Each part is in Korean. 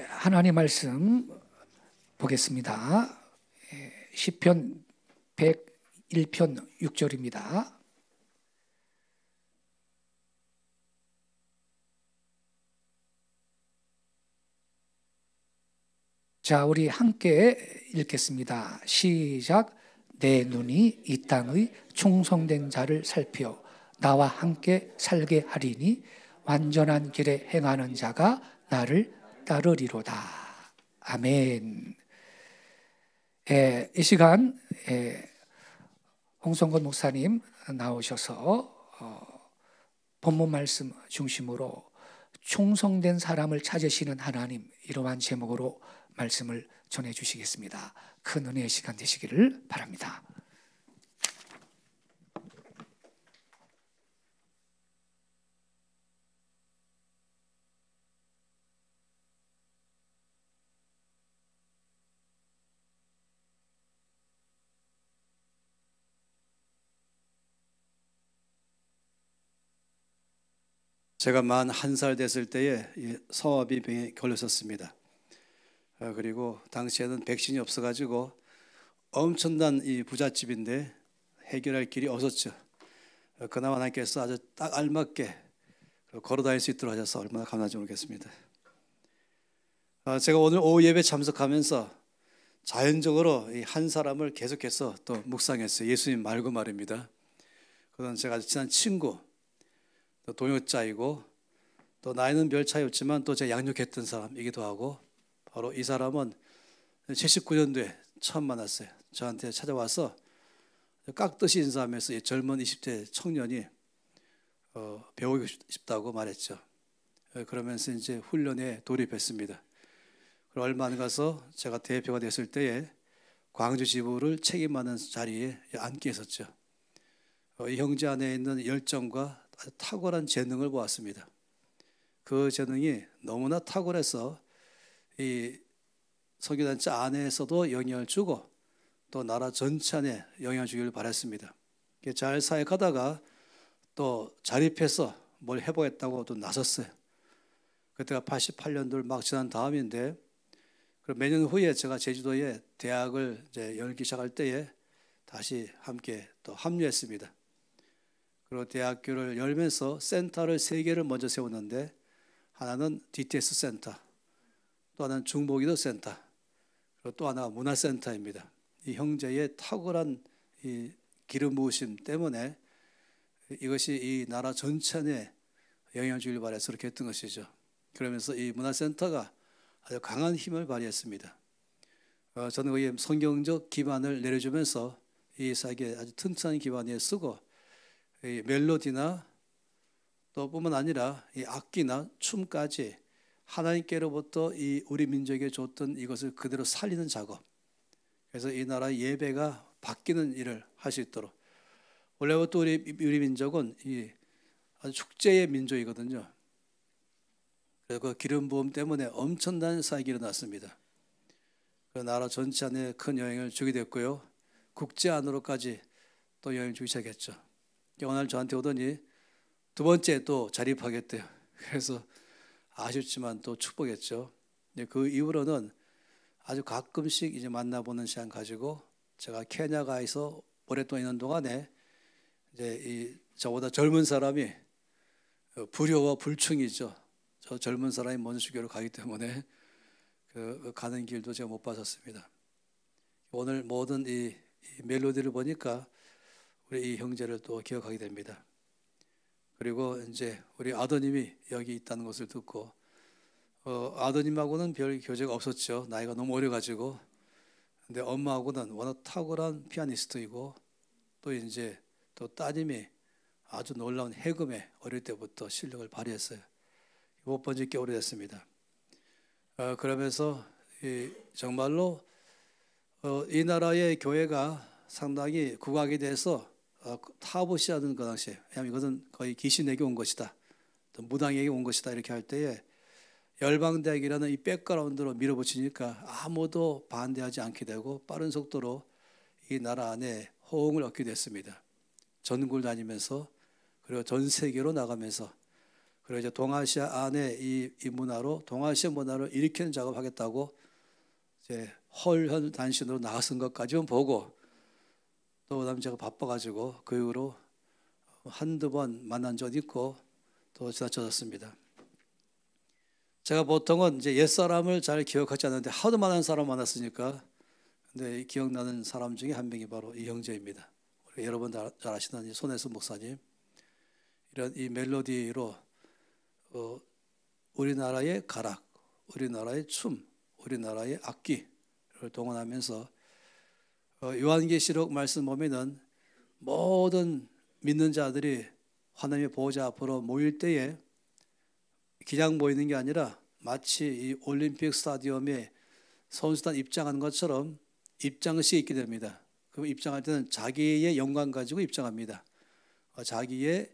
하나님 말씀 보겠습니다. 시편 101편 6절입니다. 자, 우리 함께 읽겠습니다. 시작. 내 눈이 이 땅의 충성된 자를 살펴 나와 함께 살게 하리니 완전한 길에 행하는 자가 나를 따르리로다. 아멘. 이 시간 홍성건 목사님 나오셔서 본문 말씀 중심으로 충성된 사람을 찾으시는 하나님, 이러한 제목으로 말씀을 전해주시겠습니다. 큰 은혜의 시간 되시기를 바랍니다. 제가 만 1살 됐을 때에 성화비 병에 걸렸었습니다. 그리고 당시에는 백신이 없어가지고 엄청난 이 부잣집인데 해결할 길이 없었죠. 그나마 하나님께서 아주 딱 알맞게 걸어다닐 수 있도록 하셔서 얼마나 감사한지 모르겠습니다. 제가 오늘 오후 예배 참석하면서 자연적으로 이 한 사람을 계속해서 또 묵상했어요. 예수님 말고 말입니다. 그건 제가 아주 친한 친구, 또 동역자이고 또 나이는 별 차이 없지만 또 제가 양육했던 사람이기도 하고, 바로 이 사람은 79년도에 처음 만났어요. 저한테 찾아와서 깍듯이 인사하면서 젊은 20대 청년이 배우고 싶다고 말했죠. 그러면서 이제 훈련에 돌입했습니다. 그리고 얼마 안 가서 제가 대표가 됐을 때에 광주 지부를 책임하는 자리에 앉게 했었죠. 이 형제 안에 있는 열정과 아주 탁월한 재능을 보았습니다. 그 재능이 너무나 탁월해서 이 선교단체 안에서도 영향을 주고 또 나라 전체 안에 영향을 주기를 바랐습니다. 잘 사역하다가 또 자립해서 뭘 해보겠다고 또 나섰어요. 그때가 88년도를 막 지난 다음인데, 그럼 몇 년 후에 제가 제주도에 대학을 이제 열기 시작할 때에 다시 함께 또 합류했습니다. 그리고 대학교를 열면서 센터를 3개를 먼저 세웠는데, 하나는 DTS 센터, 또 하나는 중보기도 센터, 그리고 또 하나가 문화센터입니다. 이 형제의 탁월한 이 기름 부으심 때문에 이것이 이 나라 전체에 영향을 주길 바라서 그렇게 했던 것이죠. 그러면서 이 문화센터가 아주 강한 힘을 발휘했습니다. 저는 거기에 성경적 기반을 내려주면서 이 사역에 아주 튼튼한 기반 위에 쓰고, 이 멜로디나 또 뿐만 아니라 이 악기나 춤까지 하나님께로부터 이 우리 민족에 줬던 이것을 그대로 살리는 작업, 그래서 이 나라의 예배가 바뀌는 일을 할 수 있도록. 원래부터 우리 민족은 이 아주 축제의 민족이거든요. 그래서 그 기름 부음 때문에 엄청난 사역이 일어났습니다. 그 나라 전체 안에 큰 영향을 주게 됐고요, 국제 안으로까지 또 영향을 주기 시작했죠. 오늘 저한테 오더니 2번째 또 자립하겠대요. 그래서 아쉽지만 또 축복했죠. 그 이후로는 아주 가끔씩 이제 만나보는 시간 가지고, 제가 케냐가에서 오랫동안 있는 동안에 이제 이 저보다 젊은 사람이 불효와 불충이죠. 저 젊은 사람이 먼저 주교로 가기 때문에 그 가는 길도 제가 못 봤었습니다. 오늘 모든 이 멜로디를 보니까 우리 이 형제를 또 기억하게 됩니다. 그리고 이제 우리 아드님이 여기 있다는 것을 듣고, 아드님하고는 별 교제가 없었죠. 나이가 너무 어려가지고. 근데 엄마하고는 워낙 탁월한 피아니스트이고, 또 이제 또 따님이 아주 놀라운 해금에 어릴 때부터 실력을 발휘했어요. 못 본 지 꽤 오래됐습니다. 그러면서 정말로 이 나라의 교회가 상당히 국악에 대해서 타부시하는 그 당시에, 왜냐하면 이것은 거의 귀신에게 온 것이다, 또 무당에게 온 것이다, 이렇게 할 때에 열방대학이라는 이 백그라운드로 밀어붙이니까 아무도 반대하지 않게 되고 빠른 속도로 이 나라 안에 호응을 얻게 됐습니다. 전국을 다니면서, 그리고 전 세계로 나가면서 그리고 이제 동아시아 안에 이 문화로 동아시아 문화를 일으키는 작업하겠다고 이제 헐현단신으로 나선 것까지는 보고 또 그다음 제가 바빠가지고 그 이후로 한두 번 만난 적 있고 또 지나쳐졌습니다. 제가 보통은 이제 옛사람을 잘 기억하지 않는데 하도 많은 사람 만났으니까 근데 기억나는 사람 중에 한 명이 바로 이 형제입니다. 여러분 잘 아시는 손혜수 목사님. 이런 이 멜로디로 우리나라의 가락, 우리나라의 춤, 우리나라의 악기를 동원하면서 요한계시록 말씀 보면은 모든 믿는 자들이 하나님의 보호자 앞으로 모일 때에 그냥 모이는 게 아니라 마치 이 올림픽 스타디움에 선수단 입장하는 것처럼 입장식이 있게 됩니다. 그 입장할 때는 자기의 영광 가지고 입장합니다. 자기의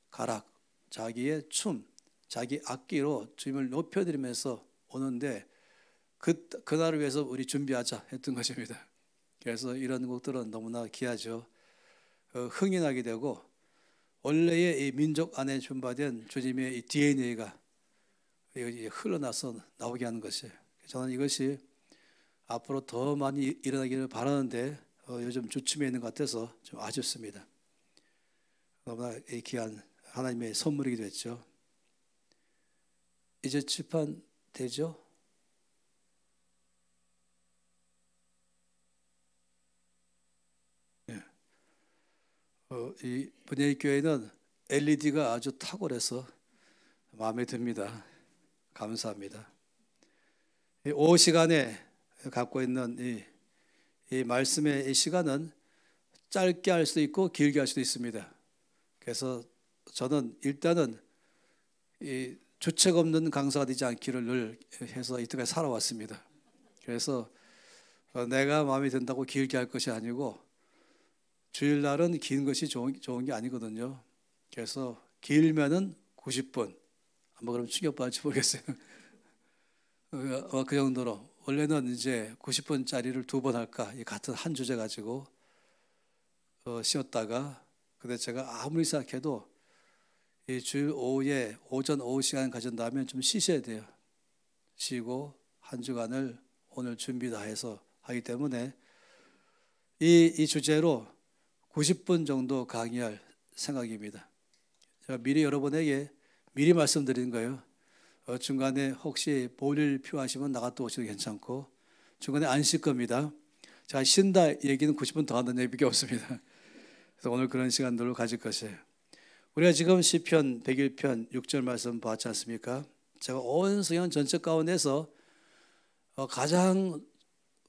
가락, 자기의 춤, 자기 악기로 주님을 높여드리면서 오는데 그날을 위해서 우리 준비하자 했던 것입니다. 그래서 이런 곡들은 너무나 귀하죠. 흥이 나게 되고 원래의 이 민족 안에 준비된 주님의 이 DNA가 흘러나서 나오게 하는 것이에요. 저는 이것이 앞으로 더 많이 일어나기를 바라는데 요즘 주춤해 있는 것 같아서 좀 아쉽습니다. 너무나 귀한 하나님의 선물이기도 했죠. 이제 출판되죠? 네. 이 분야교회는 LED가 아주 탁월해서 마음에 듭니다. 감사합니다. 오후 시간에 갖고 있는 이 말씀의 이 시간은 짧게 할 수도 있고 길게 할 수도 있습니다. 그래서 저는 일단은 이 주책 없는 강사가 되지 않기를 늘 해서 이때까지 살아왔습니다. 그래서 내가 마음에 든다고 길게 할 것이 아니고 주일날은 긴 것이 좋은 게 아니거든요. 그래서 길면은 90분. 아마 그럼 충격받을지 모르겠어요. 그 정도로 원래는 이제 90분짜리를 2번 할까 같은 한 주제 가지고 쉬었다가 근데 제가 아무리 생각해도 이 주일 오후에 오전 오후 시간 가진다면 좀 쉬셔야 돼요. 쉬고 한 주간을 오늘 준비 다 해서 하기 때문에 이 주제로 90분 정도 강의할 생각입니다. 제가 미리 여러분에게 미리 말씀드리는 거예요. 중간에 혹시 볼일 필요하시면 나갔다 오셔도 괜찮고 중간에 안 쉴 겁니다. 제가 쉰다 얘기는 90분 더 한다는 얘기밖에 없습니다. 그래서 오늘 그런 시간들로 가질 것이에요. 우리가 지금 시편 101편 6절 말씀 봤지 않습니까? 제가 온 성경 전체 가운데서 가장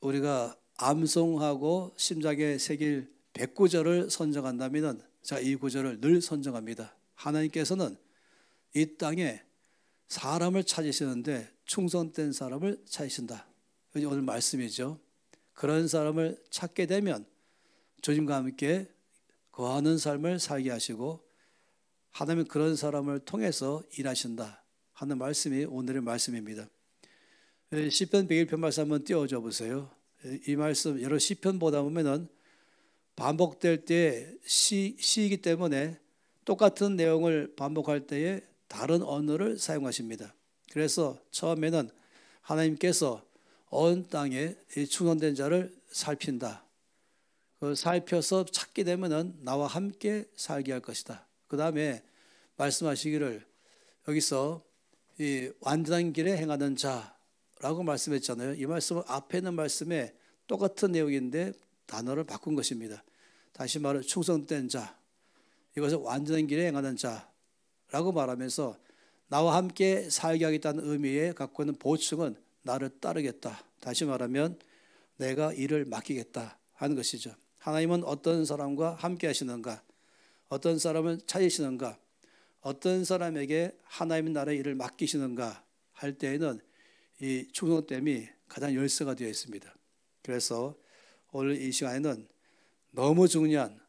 우리가 암송하고 심장에 새길 100구절을 선정한다면 제가 이 구절을 늘 선정합니다. 하나님께서는 이 땅에 사람을 찾으시는데 충성된 사람을 찾으신다. 이게 오늘 말씀이죠. 그런 사람을 찾게 되면 주님과 함께 거하는 삶을 살게 하시고 하나님은 그런 사람을 통해서 일하신다 하는 말씀이 오늘의 말씀입니다. 시편 101편 말씀 한번 띄워줘 보세요. 이 말씀 여러 시편 보다 보면은 반복될 때 시이기 때문에 똑같은 내용을 반복할 때에 다른 언어를 사용하십니다. 그래서 처음에는 하나님께서 온 땅에 충성된 자를 살핀다. 살펴서 찾게 되면은 나와 함께 살게 할 것이다. 그 다음에 말씀하시기를 여기서 이 완전한 길에 행하는 자라고 말씀했잖아요. 이 말씀은 앞에 있는 말씀에 똑같은 내용인데 단어를 바꾼 것입니다. 다시 말해 충성된 자, 이것을 완전한 길에 행하는 자라고 말하면서 나와 함께 살게 하겠다는 의미에 갖고 있는 보충은 나를 따르겠다. 다시 말하면 내가 일을 맡기겠다 하는 것이죠. 하나님은 어떤 사람과 함께 하시는가, 어떤 사람을 찾으시는가, 어떤 사람에게 하나님의 나라의 일을 맡기시는가 할 때에는 이 충성됨이 가장 열쇠가 되어 있습니다. 그래서 오늘 이 시간에는 너무 중요한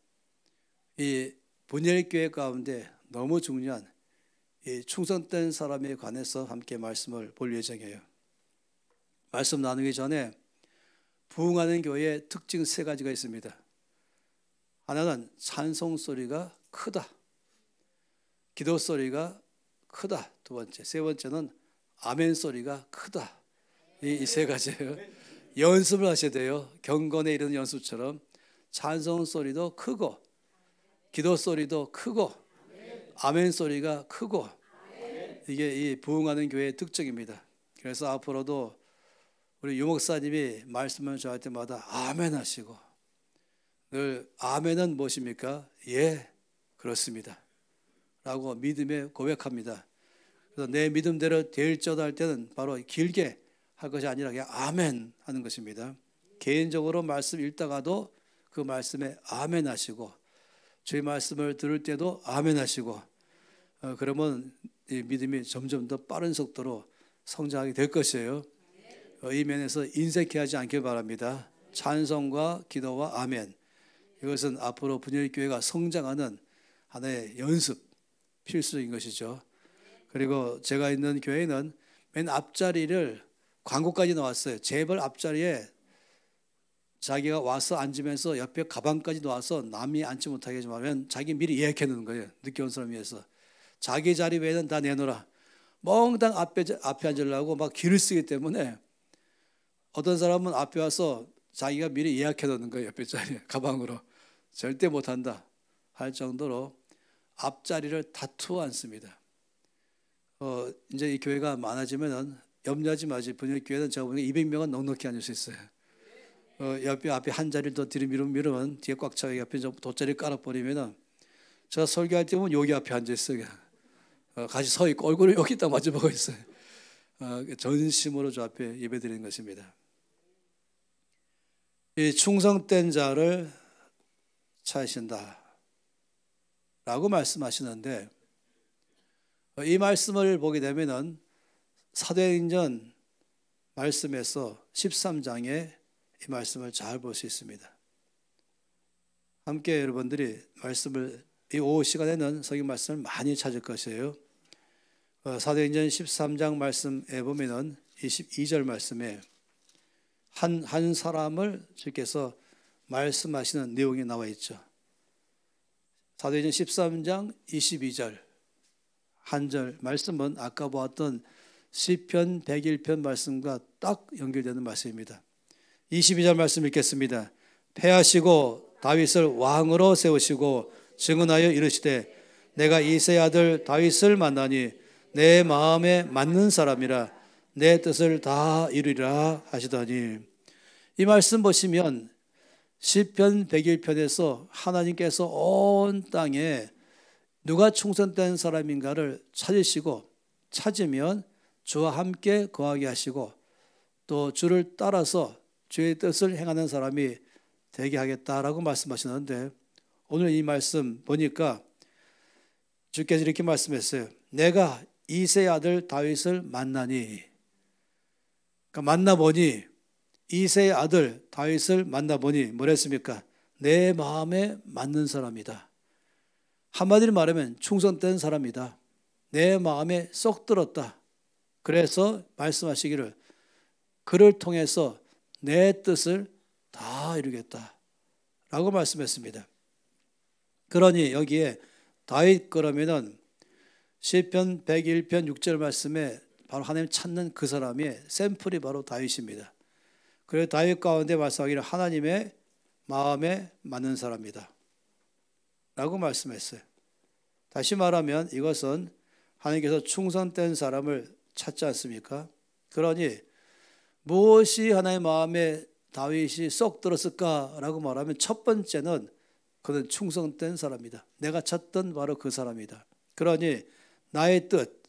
이 분열교회 가운데 너무 중요한 이 충성된 사람에 관해서 함께 말씀을 볼 예정이에요. 말씀 나누기 전에 부흥하는 교회의 특징 3가지가 있습니다. 하나는 찬송 소리가 크다. 기도 소리가 크다. 두 번째. 세 번째는 아멘 소리가 크다. 이 세 가지예요. 연습을 하셔야 돼요. 경건에 이르는 연습처럼 찬송 소리도 크고 기도 소리도 크고 아멘 소리가 크고 이게 이 부흥하는 교회의 특징입니다. 그래서 앞으로도 우리 유목사님이 말씀을 전할 때마다 아멘 하시고 늘 아멘은 무엇입니까? 예, 그렇습니다 라고 믿음에 고백합니다. 그래서 내 믿음대로 될지어다 할 때는 바로 길게 할 것이 아니라 그냥 아멘 하는 것입니다. 개인적으로 말씀 읽다가도 그 말씀에 아멘 하시고 주의 말씀을 들을 때도 아멘 하시고 그러면 이 믿음이 점점 더 빠른 속도로 성장하게 될 것이에요. 이 면에서 인색해하지 않길 바랍니다. 찬송과 기도와 아멘, 이것은 앞으로 분열교회가 성장하는 하나의 연습, 필수인 것이죠. 그리고 제가 있는 교회는 맨 앞자리를 광고까지 나왔어요. 제발 앞자리에 자기가 와서 앉으면서 옆에 가방까지 놓아서 남이 앉지 못하게 하면 자기 미리 예약해 놓는 거예요. 늦게 온 사람 위해서. 자기 자리 외에는 다 내놓으라. 멍당 앞에 앉으려고 막 길을 쓰기 때문에 어떤 사람은 앞에 와서 자기가 미리 예약해 놓는 거예요. 옆에 자리에 가방으로. 절대 못한다 할 정도로 앞자리를 다투어 앉습니다. 이제 이 교회가 많아지면은 염려하지 마지. 분열교회는 제가 보기에 200명은 넉넉히 앉을 수 있어요. 옆에 앞에 한 자리를 더 뒤로 밀으면 뒤에 꽉 차게 옆에 돗자리 깔아버리면은 제가 설교할 때 보면 여기 앞에 앉아 있어요. 같이 서 있고 얼굴을 여기 딱 마주보고 있어요. 전심으로 저 앞에 예배드리는 것입니다. 이 충성된 자를 찾으신다 라고 말씀하시는데, 이 말씀을 보게 되면은 사도행전 말씀에서 13장에 이 말씀을 잘 볼 수 있습니다. 함께 여러분들이 말씀을 이 오후 시간에는 성경 말씀을 많이 찾을 것이에요. 사도행전 13장 말씀에 보면은 22절 말씀에 한 사람을 주께서 말씀하시는 내용이 나와 있죠. 사도행전 13장 22절 한 절 말씀은 아까 보았던 시편 101편 말씀과 딱 연결되는 말씀입니다. 22절 말씀 읽겠습니다. 패하시고 다윗을 왕으로 세우시고 증언하여 이르시되 내가 이새의 아들 다윗을 만나니 내 마음에 맞는 사람이라 내 뜻을 다 이루리라 하시더니, 이 말씀 보시면 시편 101편에서 하나님께서 온 땅에 누가 충성된 사람인가를 찾으시고 찾으면 주와 함께 거하게 하시고 또 주를 따라서 주의 뜻을 행하는 사람이 되게 하겠다라고 말씀하시는데, 오늘 이 말씀 보니까 주께서 이렇게 말씀했어요. 내가 이새의 아들 다윗을 만나니, 그러니까 만나보니, 이새의 아들 다윗을 만나보니 뭐랬습니까? 내 마음에 맞는 사람이다. 한마디로 말하면 충성된 사람이다. 내 마음에 쏙 들었다. 그래서 말씀하시기를 그를 통해서 내 뜻을 다 이루겠다 라고 말씀했습니다. 그러니 여기에 다윗 그러면은 시편 101편 6절 말씀에 바로 하나님 찾는 그 사람의 샘플이 바로 다윗입니다. 그래서 다윗 가운데 말씀하기를 하나님의 마음에 맞는 사람이다 라고 말씀했어요. 다시 말하면 이것은 하나님께서 충성된 사람을 찾지 않습니까? 그러니 무엇이 하나님의 마음에 다윗이 쏙 들었을까라고 말하면 첫 번째는 그는 충성된 사람이다. 내가 찾던 바로 그 사람이다. 그러니 나의 뜻,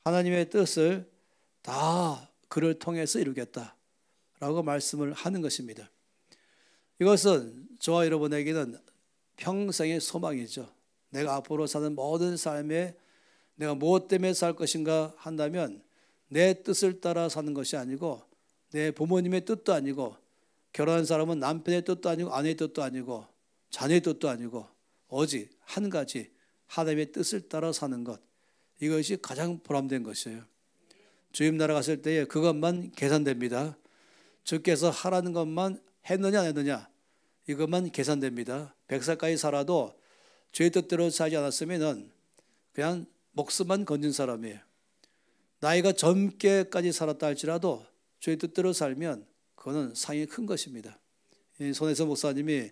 하나님의 뜻을 다 그를 통해서 이루겠다라고 말씀을 하는 것입니다. 이것은 저와 여러분에게는 평생의 소망이죠. 내가 앞으로 사는 모든 삶에 내가 무엇 때문에 살 것인가 한다면 내 뜻을 따라 사는 것이 아니고 내 부모님의 뜻도 아니고 결혼한 사람은 남편의 뜻도 아니고 아내의 뜻도 아니고 자녀의 뜻도 아니고 오직 한 가지 하나님의 뜻을 따라 사는 것, 이것이 가장 보람된 것이에요. 주님 나라 갔을 때에 그것만 계산됩니다. 주께서 하라는 것만 했느냐 안 했느냐 이것만 계산됩니다. 100살까지 살아도 주의 뜻대로 살지 않았으면 그냥 목숨만 건진 사람이에요. 나이가 젊게까지 살았다 할지라도 주의 뜻대로 살면 그거는 상이 큰 것입니다. 손혜서 목사님이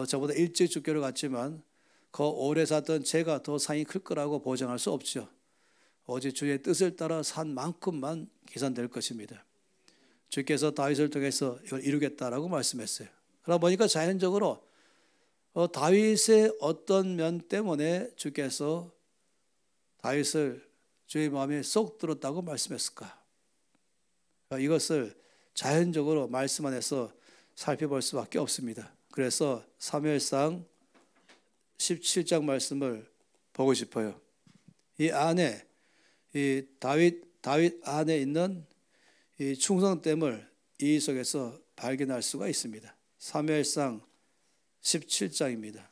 저보다 일찍 죽기로 갔지만 그 오래 살던 제가 더 상이 클 거라고 보장할 수 없죠. 오직 주의 뜻을 따라 산 만큼만 계산될 것입니다. 주께서 다윗을 통해서 이걸 이루겠다라고 말씀했어요. 그러다 보니까 자연적으로 다윗의 어떤 면 때문에 주께서 다윗을 주의 마음에 쏙 들었다고 말씀했을까? 이것을 자연적으로 말씀 안에서 살펴볼 수밖에 없습니다. 그래서 사무엘상 17장 말씀을 보고 싶어요. 이 안에 이 다윗 안에 있는 이 충성됨을 이 속에서 발견할 수가 있습니다. 사무엘상 17장입니다.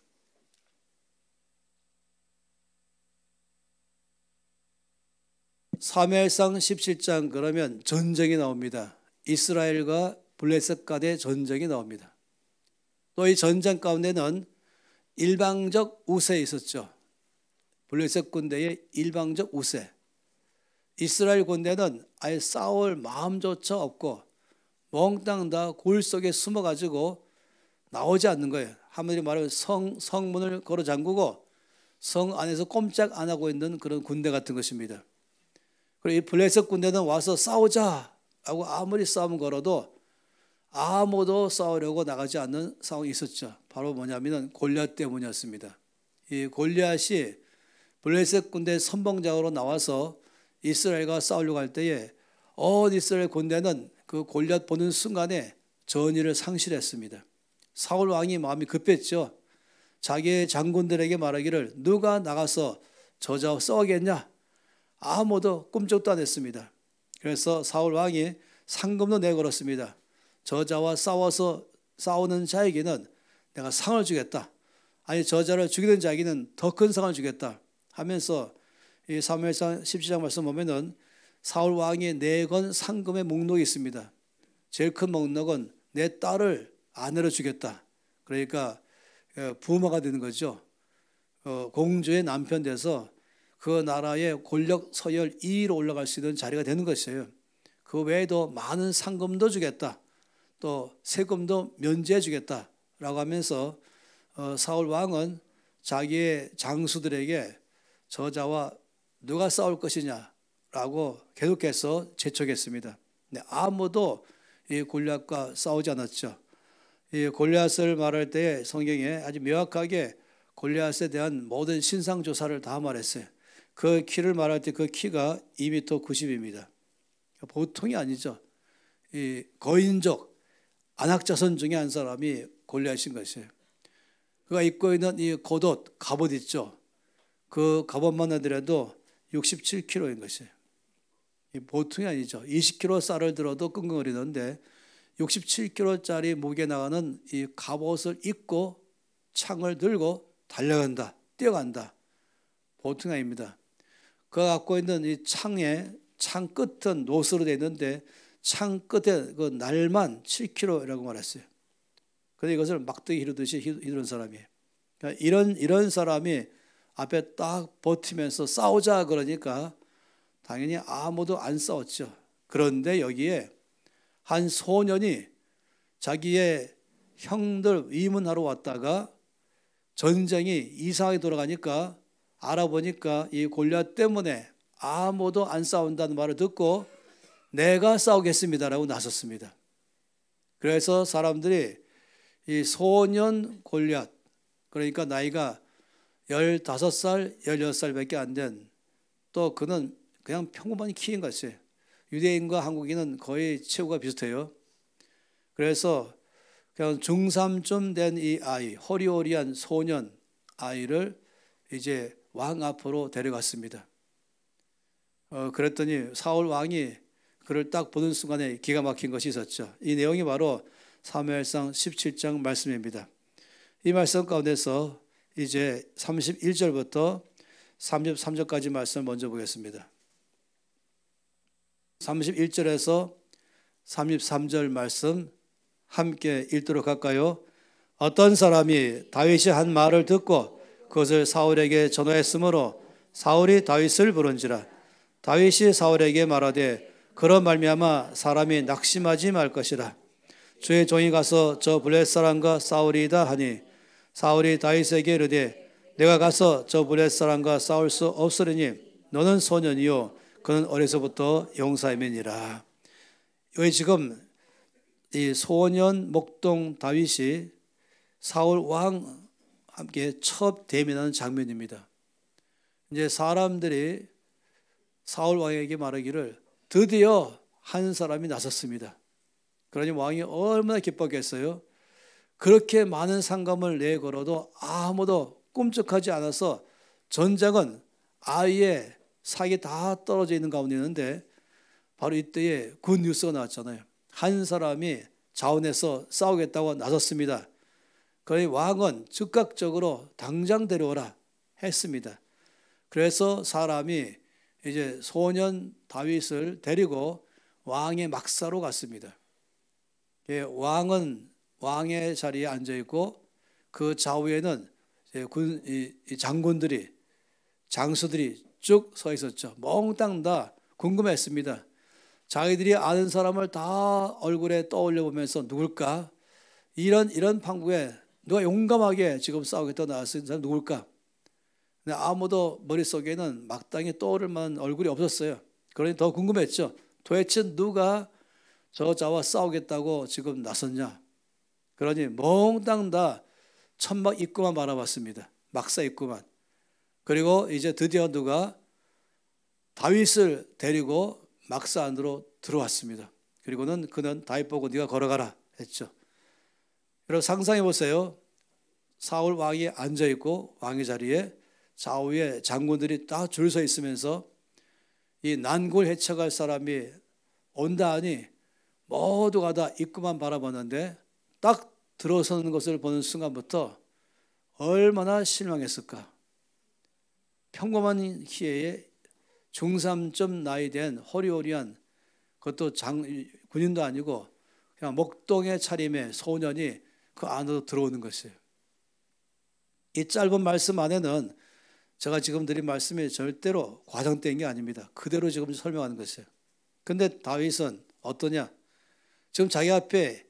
사무엘상 17장 그러면 전쟁이 나옵니다. 이스라엘과 블레셋 간의 전쟁이 나옵니다. 또 이 전쟁 가운데는 일방적 우세 있었죠. 블레셋 군대의 일방적 우세. 이스라엘 군대는 아예 싸울 마음조차 없고 몽땅 다 굴 속에 숨어가지고 나오지 않는 거예요. 한마디로 말하면 성문을 걸어 잠그고 성 안에서 꼼짝 안 하고 있는 그런 군대 같은 것입니다. 그리고 이 블레셋 군대는 와서 싸우자 하고 아무리 싸움 걸어도 아무도 싸우려고 나가지 않는 상황이 있었죠. 바로 뭐냐면 골리앗 때문이었습니다. 이 골리앗이 블레셋 군대 선봉장으로 나와서 이스라엘과 싸우려고 할 때에 온 이스라엘 군대는 그 골리앗 보는 순간에 전의를 상실했습니다. 사울 왕이 마음이 급했죠. 자기의 장군들에게 말하기를 누가 나가서 저자와 싸우겠냐? 아무도 꿈쩍도 안 했습니다. 그래서 사울 왕이 상금도 내걸었습니다. 저자와 싸우는 자에게는 내가 상을 주겠다. 아니 저자를 죽이는 자에게는 더 큰 상을 주겠다 하면서 이 사무엘상 17장 말씀 보면은 사울 왕이 내건 상금의 목록이 있습니다. 제일 큰 목록은 내 딸을 아내로 주겠다. 그러니까 부모가 되는 거죠. 공주의 남편 돼서 그 나라의 권력 서열 2위로 올라갈 수 있는 자리가 되는 것이에요. 그 외에도 많은 상금도 주겠다. 또 세금도 면제해 주겠다라고 하면서 사울 왕은 자기의 장수들에게 저자와 누가 싸울 것이냐라고 계속해서 재촉했습니다. 근데 아무도 이 골리앗과 싸우지 않았죠. 이 골리앗을 말할 때 성경에 아주 명확하게 골리앗에 대한 모든 신상 조사를 다 말했어요. 그 키를 말할 때 그 키가 2m 90입니다. 보통이 아니죠. 이 거인족 안악자손 중에 한 사람이 골리앗인 것이에요. 그가 입고 있는 이 겉옷, 갑옷 있죠. 그 갑옷만 하더라도 67kg인 것이에요. 보통이 아니죠. 20kg 쌀을 들어도 끙끙거리는데 67kg짜리 무게 나가는 이 갑옷을 입고 창을 들고 달려간다, 뛰어간다. 보통이 아닙니다. 그가 갖고 있는 이 창 끝은 노스로 되어 있는데 창 끝에 그 날만 7kg라고 말했어요. 그런데 이것을 막대기 휘두듯이 휘두른 사람이에요. 그러니까 이런 사람이 앞에 딱 버티면서 싸우자 그러니까 당연히 아무도 안 싸웠죠. 그런데 여기에 한 소년이 자기의 형들 위문하러 왔다가 전쟁이 이상하게 돌아가니까 알아보니까 이 골리앗 때문에 아무도 안 싸운다는 말을 듣고 내가 싸우겠습니다라고 나섰습니다. 그래서 사람들이 이 소년 골리앗, 그러니까 나이가 15살, 16살밖에 안 된, 또 그는 그냥 평범한 키인 것이에요. 유대인과 한국인은 거의 체구가 비슷해요. 그래서 그냥 중3쯤 된 이 아이, 호리호리한 소년 아이를 이제 왕 앞으로 데려갔습니다. 그랬더니 사울 왕이 그를 딱 보는 순간에 기가 막힌 것이 있었죠. 이 내용이 바로 사무엘상 17장 말씀입니다. 이 말씀 가운데서 이제 31절부터 33절까지 말씀을 먼저 보겠습니다. 31절에서 33절 말씀 함께 읽도록 할까요? 어떤 사람이 다윗이 한 말을 듣고 그것을 사울에게 전하였으므로 사울이 다윗을 부른지라. 다윗이 사울에게 말하되 그런 말미암아 사람이 낙심하지 말 것이라. 주의 종이 가서 저 블레셋 사람과 싸우리이다 하니 사울이 다윗에게 이르되 내가 가서 저 블레셋 사람과 싸울 수 없으리니 너는 소년이요 그는 어려서부터 용사임이니라. 여기 지금 이 소년 목동 다윗이 사울 왕 함께 첫 대면하는 장면입니다. 이제 사람들이 사울 왕에게 말하기를 드디어 한 사람이 나섰습니다. 그러니 왕이 얼마나 기뻤겠어요. 그렇게 많은 상감을 내걸어도 아무도 꿈쩍하지 않아서 전장은 아예 사기 다 떨어져 있는 가운데 있는데 바로 이때에 굿 뉴스가 나왔잖아요. 한 사람이 자원해서 싸우겠다고 나섰습니다. 그러니 왕은 즉각적으로 당장 데려오라 했습니다. 그래서 사람이 이제 소년 다윗을 데리고 왕의 막사로 갔습니다. 왕은 왕의 자리에 앉아 있고 그 좌우에는 장군들이 장수들이 쭉 서 있었죠. 몽땅 다 궁금했습니다. 자기들이 아는 사람을 다 얼굴에 떠올려 보면서 누굴까? 이런 판국에 누가 용감하게 지금 싸우겠다 나왔은 사람 누굴까? 근데 아무도 머릿속에는 마땅히 떠오를 만한 얼굴이 없었어요. 그러니 더 궁금했죠. 도대체 누가 저 자와 싸우겠다고 지금 나섰냐? 그러니 몽땅 다 천막 입구만 바라봤습니다. 막사 입구만. 그리고 이제 드디어 누가 다윗을 데리고 막사 안으로 들어왔습니다. 그리고는 그는 다윗 보고 네가 걸어가라 했죠. 여러분 상상해 보세요. 사울 왕이 앉아 있고 왕의 자리에 좌우에 장군들이 딱 줄 서 있으면서 이 난골 헤쳐갈 사람이 온다 하니 모두가 다 입구만 바라봤는데 딱 들어서는 것을 보는 순간부터 얼마나 실망했을까. 평범한 키에 중3쯤 나이 된 호리호리한 그것도 군인도 아니고 그냥 목동의 차림의 소년이 그 안으로 들어오는 것이에요. 이 짧은 말씀 안에는 제가 지금 드린 말씀이 절대로 과장된 게 아닙니다. 그대로 지금 설명하는 것이에요. 근데 다윗은 어떠냐? 지금 자기 앞에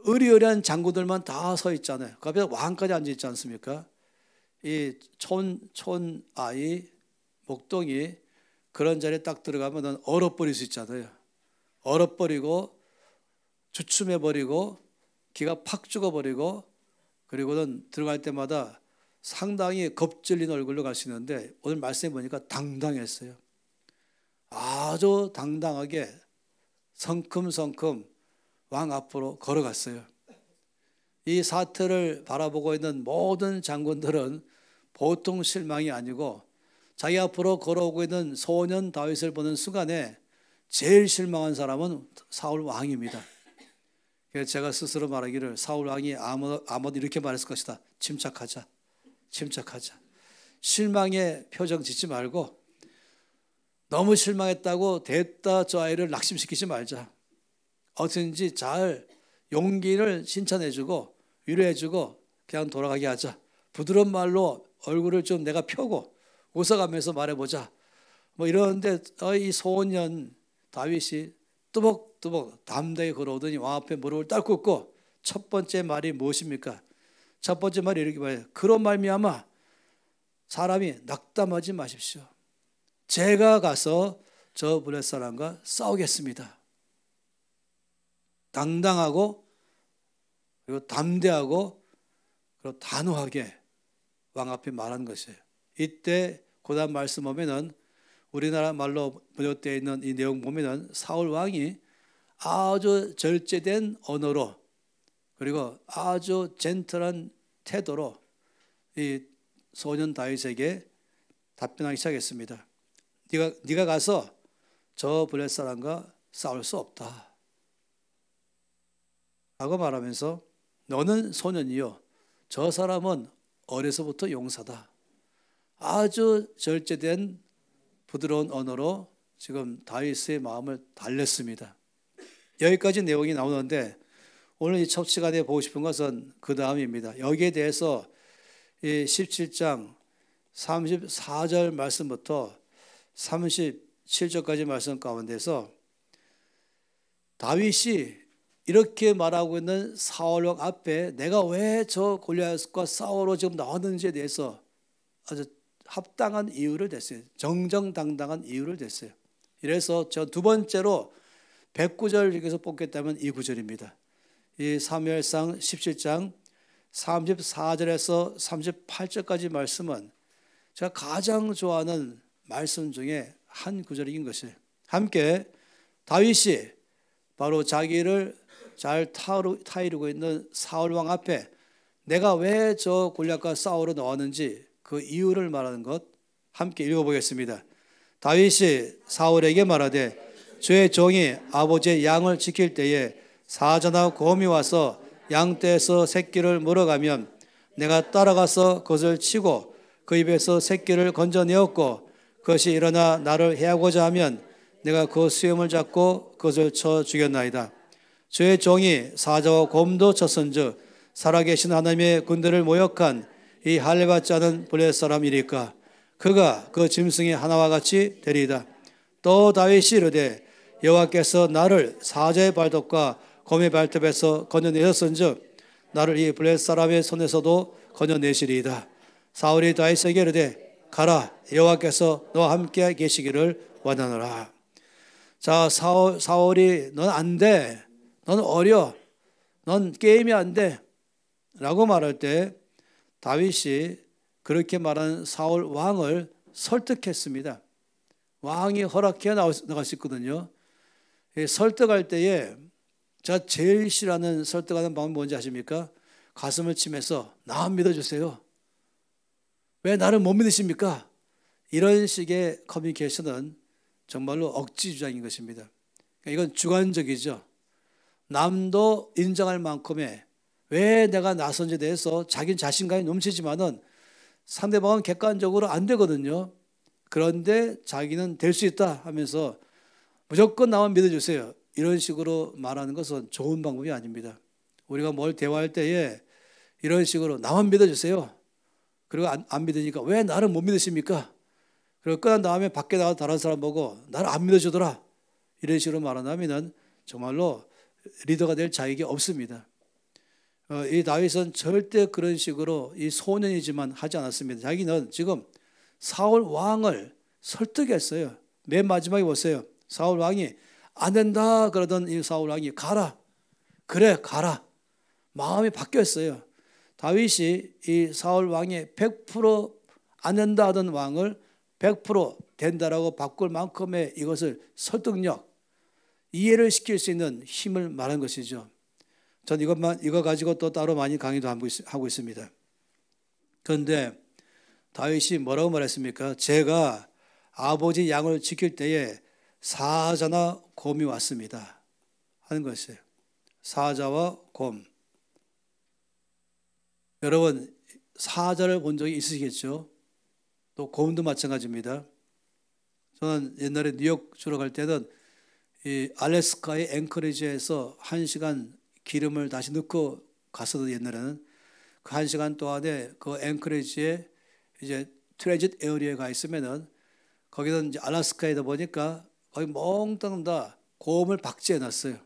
의리의리한 장군들만 다 서 있잖아요. 그 앞에 왕까지 앉아 있지 않습니까? 이 촌 아이 목동이 그런 자리에 딱 들어가면 얼어버릴 수 있잖아요. 얼어버리고 주춤해버리고 기가 팍 죽어버리고 그리고는 들어갈 때마다 상당히 겁질린 얼굴로 갈 수 있는데 오늘 말씀해 보니까 당당했어요. 아주 당당하게 성큼성큼 왕 앞으로 걸어갔어요. 이 사태를 바라보고 있는 모든 장군들은 보통 실망이 아니고 자기 앞으로 걸어오고 있는 소년 다윗을 보는 순간에 제일 실망한 사람은 사울 왕입니다. 그래서 제가 스스로 말하기를 사울 왕이 아무도 이렇게 말했을 것이다. 침착하자. 실망의 표정 짓지 말고 너무 실망했다고 됐다 저 아이를 낙심시키지 말자. 어떻게든지 잘 용기를 신천해주고 위로해주고 그냥 돌아가게 하자. 부드러운 말로 얼굴을 좀 내가 펴고 웃어가면서 말해보자. 뭐 이러는데 이 소년 다윗이 뚜벅뚜벅 담대히 걸어오더니 왕 앞에 무릎을 딱 꿇고 첫 번째 말이 무엇입니까? 첫 번째 말이 이렇게 말해요. 그런 말미암아 사람이 낙담하지 마십시오. 제가 가서 저 블레셋 사람과 싸우겠습니다. 당당하고 그리고 담대하고 그리고 단호하게 왕 앞에 말한 것이에요. 이때 그다음 말씀 보면은 우리나라 말로 번역되어 있는 이 내용 보면은 사울 왕이 아주 절제된 언어로 그리고 아주 젠틀한 태도로 이 소년 다윗에게 답변하기 시작했습니다. 네가 가서 저 블레셋 사람과 싸울 수 없다 라고 말하면서 너는 소년이요 저 사람은 어려서부터 용사다. 아주 절제된 부드러운 언어로 지금 다윗의 마음을 달랬습니다. 여기까지 내용이 나오는데 오늘 이 첫 시간에 보고 싶은 것은 그 다음입니다. 여기에 대해서 이 17장 34절 말씀부터 37절까지 말씀 가운데서 다윗이 이렇게 말하고 있는 사울 왕 앞에 내가 왜 저 골리앗과 싸우러 지금 나왔는지에 대해서 아주 합당한 이유를 댔어요. 정정당당한 이유를 댔어요. 이래서 저 두 번째로 109절 여기서 뽑겠다면 이 구절입니다. 이 사무엘상 17장 34절에서 38절까지 말씀은 제가 가장 좋아하는 말씀 중에 한 구절인 것이에요. 함께 다윗이 바로 자기를 잘 타이르고 있는 사울 왕 앞에 내가 왜 저 골리앗과 싸우러 나왔는지 그 이유를 말하는 것 함께 읽어보겠습니다. 다윗이 사울에게 말하되 주의 종이 아버지의 양을 지킬 때에 사자나 곰이 와서 양떼에서 새끼를 물어가면 내가 따라가서 그것을 치고 그 입에서 새끼를 건져내었고 그것이 일어나 나를 해하고자 하면 내가 그 수염을 잡고 그것을 쳐 죽였나이다. 주의 종이 사자와 곰도 쳤은즉 살아계신 하나님의 군대를 모욕한 이 할례받지 않은 블레셋 사람이리까 그가 그 짐승의 하나와 같이 되리이다. 또 다윗이 이르되 여호와께서 나를 사자의 발톱과 곰의 발톱에서 건져내셨은즉 나를 이 블레셋 사람의 손에서도 건져내시리이다. 사울이 다윗에게 이르되 가라 여호와께서 너와 함께 계시기를 원하노라. 자, 사울이 넌 안 돼. 넌 어려. 넌 게임이 안 돼. 라고 말할 때 다윗이 그렇게 말한 사울 왕을 설득했습니다. 왕이 허락해 나갈 수 있거든요. 설득할 때에 제가 제일 싫어하는 설득하는 방법이 뭔지 아십니까? 가슴을 치면서 나 믿어주세요. 왜 나를 못 믿으십니까? 이런 식의 커뮤니케이션은 정말로 억지 주장인 것입니다. 이건 주관적이죠. 남도 인정할 만큼의 왜 내가 나선지에 대해서 자기는 자신감이 넘치지만은 상대방은 객관적으로 안 되거든요. 그런데 자기는 될 수 있다 하면서 무조건 나만 믿어주세요. 이런 식으로 말하는 것은 좋은 방법이 아닙니다. 우리가 뭘 대화할 때에 이런 식으로 나만 믿어주세요. 그리고 안 믿으니까 왜 나를 못 믿으십니까? 그리고 끝난 다음에 밖에 나가서 다른 사람 보고 나를 안 믿어주더라. 이런 식으로 말한다면 정말로 리더가 될 자격이 없습니다. 이 다윗은 절대 그런 식으로 이 소년이지만 하지 않았습니다. 자기는 지금 사울 왕을 설득했어요. 맨 마지막에 보세요. 사울 왕이 안 된다 그러던 이 사울 왕이 가라. 그래 가라. 마음이 바뀌었어요. 다윗이 이 사울 왕이 100% 안 된다 하던 왕을 100% 된다라고 바꿀 만큼의 이것을 설득력, 이해를 시킬 수 있는 힘을 말한 것이죠. 전 이거 가지고 또 따로 많이 강의도 하고 있습니다. 그런데 다윗이 뭐라고 말했습니까? 제가 아버지 양을 지킬 때에 사자나 곰이 왔습니다 하는 것이에요. 사자와 곰. 여러분 사자를 본 적이 있으시겠죠? 또 곰도 마찬가지입니다. 저는 옛날에 뉴욕 주로 갈 때는 이 알래스카의 앵커리지에서 1시간 기름을 다시 넣고 갔어도 옛날에는 그 1시간 동안에 그 앵커리지에 이제 트랜짓 에어리어에 가 있으면은 거기는 이제 알래스카에다 보니까 거기 몽땅 다 곰을 박제해 놨어요.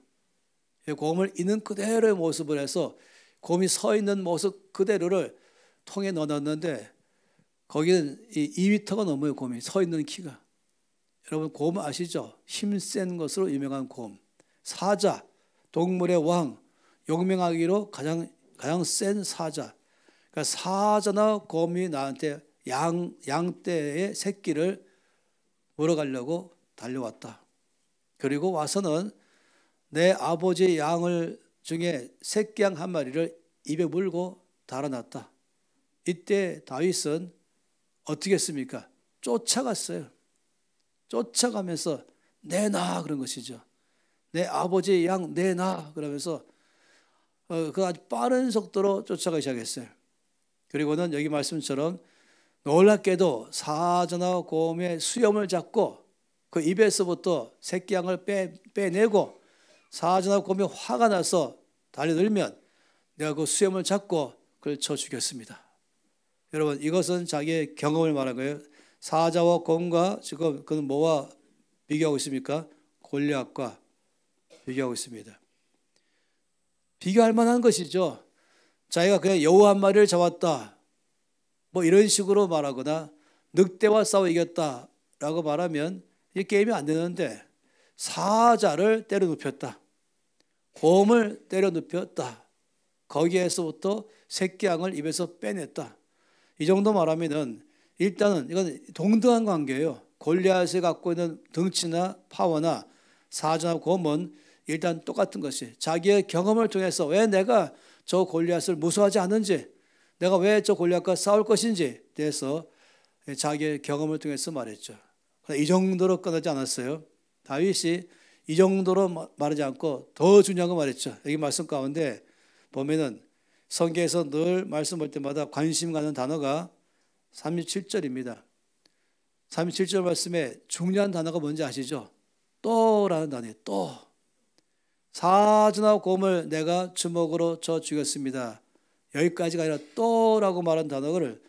곰을 있는 그대로의 모습을 해서 곰이 서 있는 모습 그대로를 통에 넣어놨는데 거기는 2m가 넘어요. 곰이 서 있는 키가. 여러분 곰 아시죠? 힘센 것으로 유명한 곰. 사자, 동물의 왕, 용맹하기로 가장 센 사자. 그러니까 사자나 곰이 나한테 양떼의 새끼를 물어가려고 달려왔다. 그리고 와서는 내 아버지의 양을 중에 새끼 양 한 마리를 입에 물고 달아났다. 이때 다윗은 어떻게 했습니까? 쫓아갔어요. 쫓아가면서 내놔 그런 것이죠. 내 아버지의 양 내놔 그러면서 그 아주 빠른 속도로 쫓아가기 시작했어요. 그리고는 여기 말씀처럼 놀랍게도 사자나 곰의 수염을 잡고 그 입에서부터 새끼 양을 빼내고 사자나 곰이 화가 나서 달려들면 내가 그 수염을 잡고 그걸 쳐 죽였습니다. 여러분 이것은 자기의 경험을 말한 거예요. 사자와 곰과 지금 그는 뭐와 비교하고 있습니까? 골리앗과 비교하고 있습니다. 비교할 만한 것이죠. 자기가 그냥 여우 한 마리를 잡았다 뭐 이런 식으로 말하거나 늑대와 싸워 이겼다라고 말하면 이 게임이 안 되는데 사자를 때려 눕혔다, 곰을 때려 눕혔다, 거기에서부터 새끼 양을 입에서 빼냈다, 이 정도 말하면은 일단은 이건 동등한 관계예요. 골리앗이 갖고 있는 덩치나 파워나 사자나 곰은 일단 똑같은 것이, 자기의 경험을 통해서 왜 내가 저 골리앗을 무서워하지 않는지, 내가 왜 저 골리앗과 싸울 것인지 대해서 자기의 경험을 통해서 말했죠. 이 정도로 끝나지 않았어요. 다윗이 이 정도로 말하지 않고 더 중요한 거 말했죠. 여기 말씀 가운데 보면은 성경에서 늘 말씀 볼 때마다 관심 가는 단어가 37절입니다. 37절 말씀에 중요한 단어가 뭔지 아시죠? 또라는 단어예요. 또. 사자나 곰을 내가 주먹으로 쳐 죽였습니다. 여기까지가 아니라 또라고 말한 단어를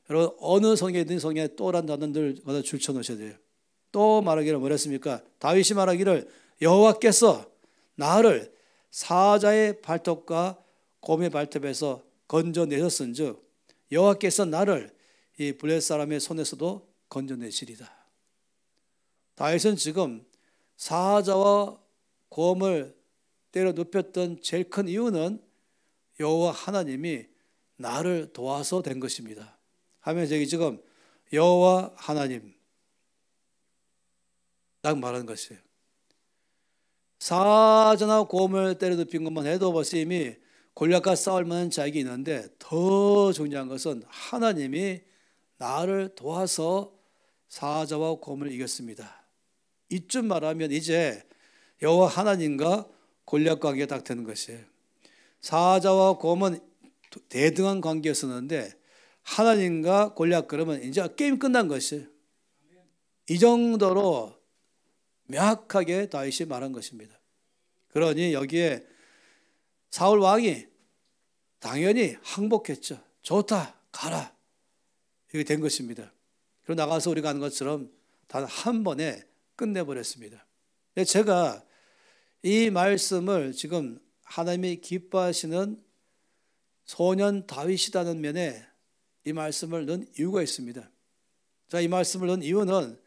여러분 어느 성경이든 성경에 또라는 단어를 거기다 줄쳐 놓으셔야 돼요. 또 말하기를 뭐랬습니까? 다윗이 말하기를 여호와께서 나를 사자의 발톱과 곰의 발톱에서 건져내셨은즉 여호와께서 나를 이 블레셋 사람의 손에서도 건져내시리다. 다윗은 지금 사자와 곰을 때려 눕혔던 제일 큰 이유는 여호와 하나님이 나를 도와서 된 것입니다. 하면 저기 지금 여호와 하나님 딱 말하는 것이에요. 사자나 곰을 때려 눕힌 것만 해도 벌써 이미 골리앗과 싸울 만한 자격이 있는데 더 중요한 것은 하나님이 나를 도와서 사자와 곰을 이겼습니다. 이쯤 말하면 이제 여호와 하나님과 골리앗 관계가 딱 되는 것이에요. 사자와 곰은 대등한 관계였었는데 하나님과 골리앗 그러면 이제 게임 끝난 것이에요. 이 정도로 명확하게 다윗이 말한 것입니다. 그러니 여기에 사울 왕이 당연히 항복했죠. 좋다, 가라. 이렇게 된 것입니다. 그리고 나가서 우리가 하는 것처럼 단 한 번에 끝내버렸습니다. 제가 이 말씀을 지금 하나님이 기뻐하시는 소년 다윗이라는 면에 이 말씀을 넣은 이유가 있습니다. 자, 이 말씀을 넣은 이유는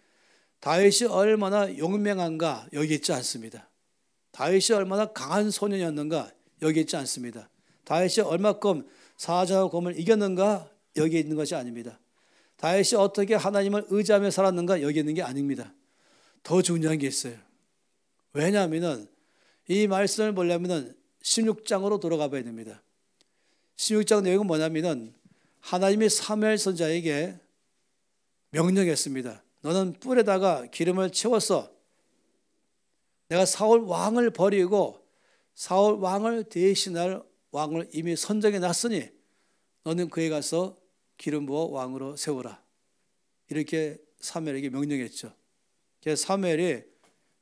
다윗이 얼마나 용맹한가 여기 있지 않습니다. 다윗이 얼마나 강한 소년이었는가 여기 있지 않습니다. 다윗이 얼마큼 사자와 곰을 이겼는가 여기 있는 것이 아닙니다. 다윗이 어떻게 하나님을 의지하며 살았는가 여기 있는 게 아닙니다. 더 중요한 게 있어요. 왜냐하면 이 말씀을 보려면 16장으로 돌아가 봐야 됩니다. 16장 내용은 뭐냐면 하나님이 사무엘 선지자에게 명령했습니다. 너는 뿔에다가 기름을 채워서 내가 사울 왕을 버리고 사울 왕을 대신할 왕을 이미 선정해 놨으니 너는 그에 가서 기름 부어 왕으로 세우라. 이렇게 사무엘에게 명령했죠. 그래서 사무엘이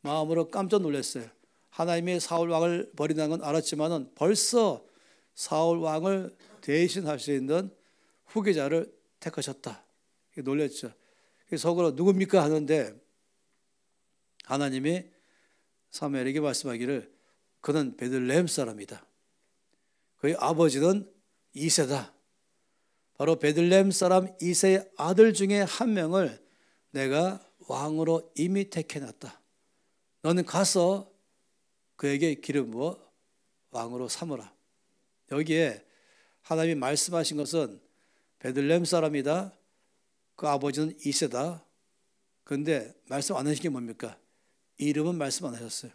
마음으로 깜짝 놀랐어요. 하나님이 사울 왕을 버린다는 건 알았지만은 벌써 사울 왕을 대신할 수 있는 후계자를 택하셨다. 놀랐죠. 속으로 누굽니까 하는데 하나님이 사무엘에게 말씀하기를 그는 베들레헴 사람이다. 그의 아버지는 이새다. 바로 베들레헴 사람 이새의 아들 중에 한 명을 내가 왕으로 이미 택해놨다. 너는 가서 그에게 기름 부어 왕으로 삼으라. 여기에 하나님이 말씀하신 것은 베들레헴 사람이다. 그 아버지는 이새다. 그런데 말씀 안 하신 게 뭡니까? 이름은 말씀 안 하셨어요.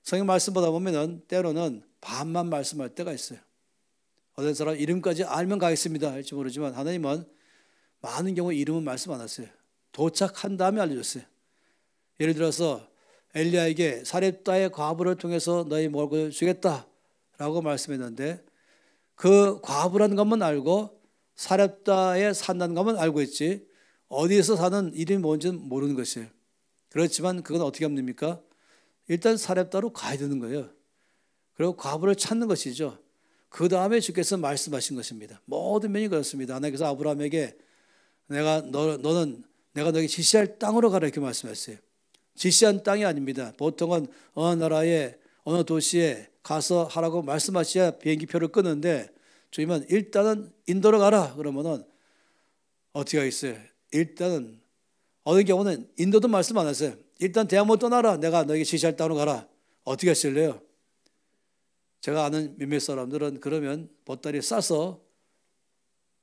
성경 말씀 보다 보면은 때로는 반만 말씀할 때가 있어요. 어떤 사람 이름까지 알면 가겠습니다 할지 모르지만 하나님은 많은 경우 이름은 말씀 안 하셨어요. 도착한 다음에 알려줬어요. 예를 들어서 엘리야에게 사렙다의 과부를 통해서 너희 먹을 주겠다라고 말씀했는데 그 과부라는 것만 알고 사렙다에 산다는 것만 알고 있지 어디에서 사는 이름이 뭔지는 모르는 것이에요. 그렇지만 그건 어떻게 하면 됩니까? 일단 사렙다로 가야 되는 거예요. 그리고 과부를 찾는 것이죠. 그 다음에 주께서 말씀하신 것입니다. 모든 면이 그렇습니다. 하나님께서 아브라함에게 너는 내가 너에게 지시할 땅으로 가라 이렇게 말씀했어요. 지시한 땅이 아닙니다. 보통은 어느 나라에 어느 도시에 가서 하라고 말씀하셔야 비행기표를 끊는데 주님은 일단은 인도로 가라 그러면은 어떻게 하겠어요? 일단은 어느 경우는 인도도 말씀 안 하세요. 일단 대한민국 떠나라. 내가 너에게 지시할 땅으로 가라. 어떻게 하실래요? 제가 아는 몇몇 사람들은 그러면 보따리 싸서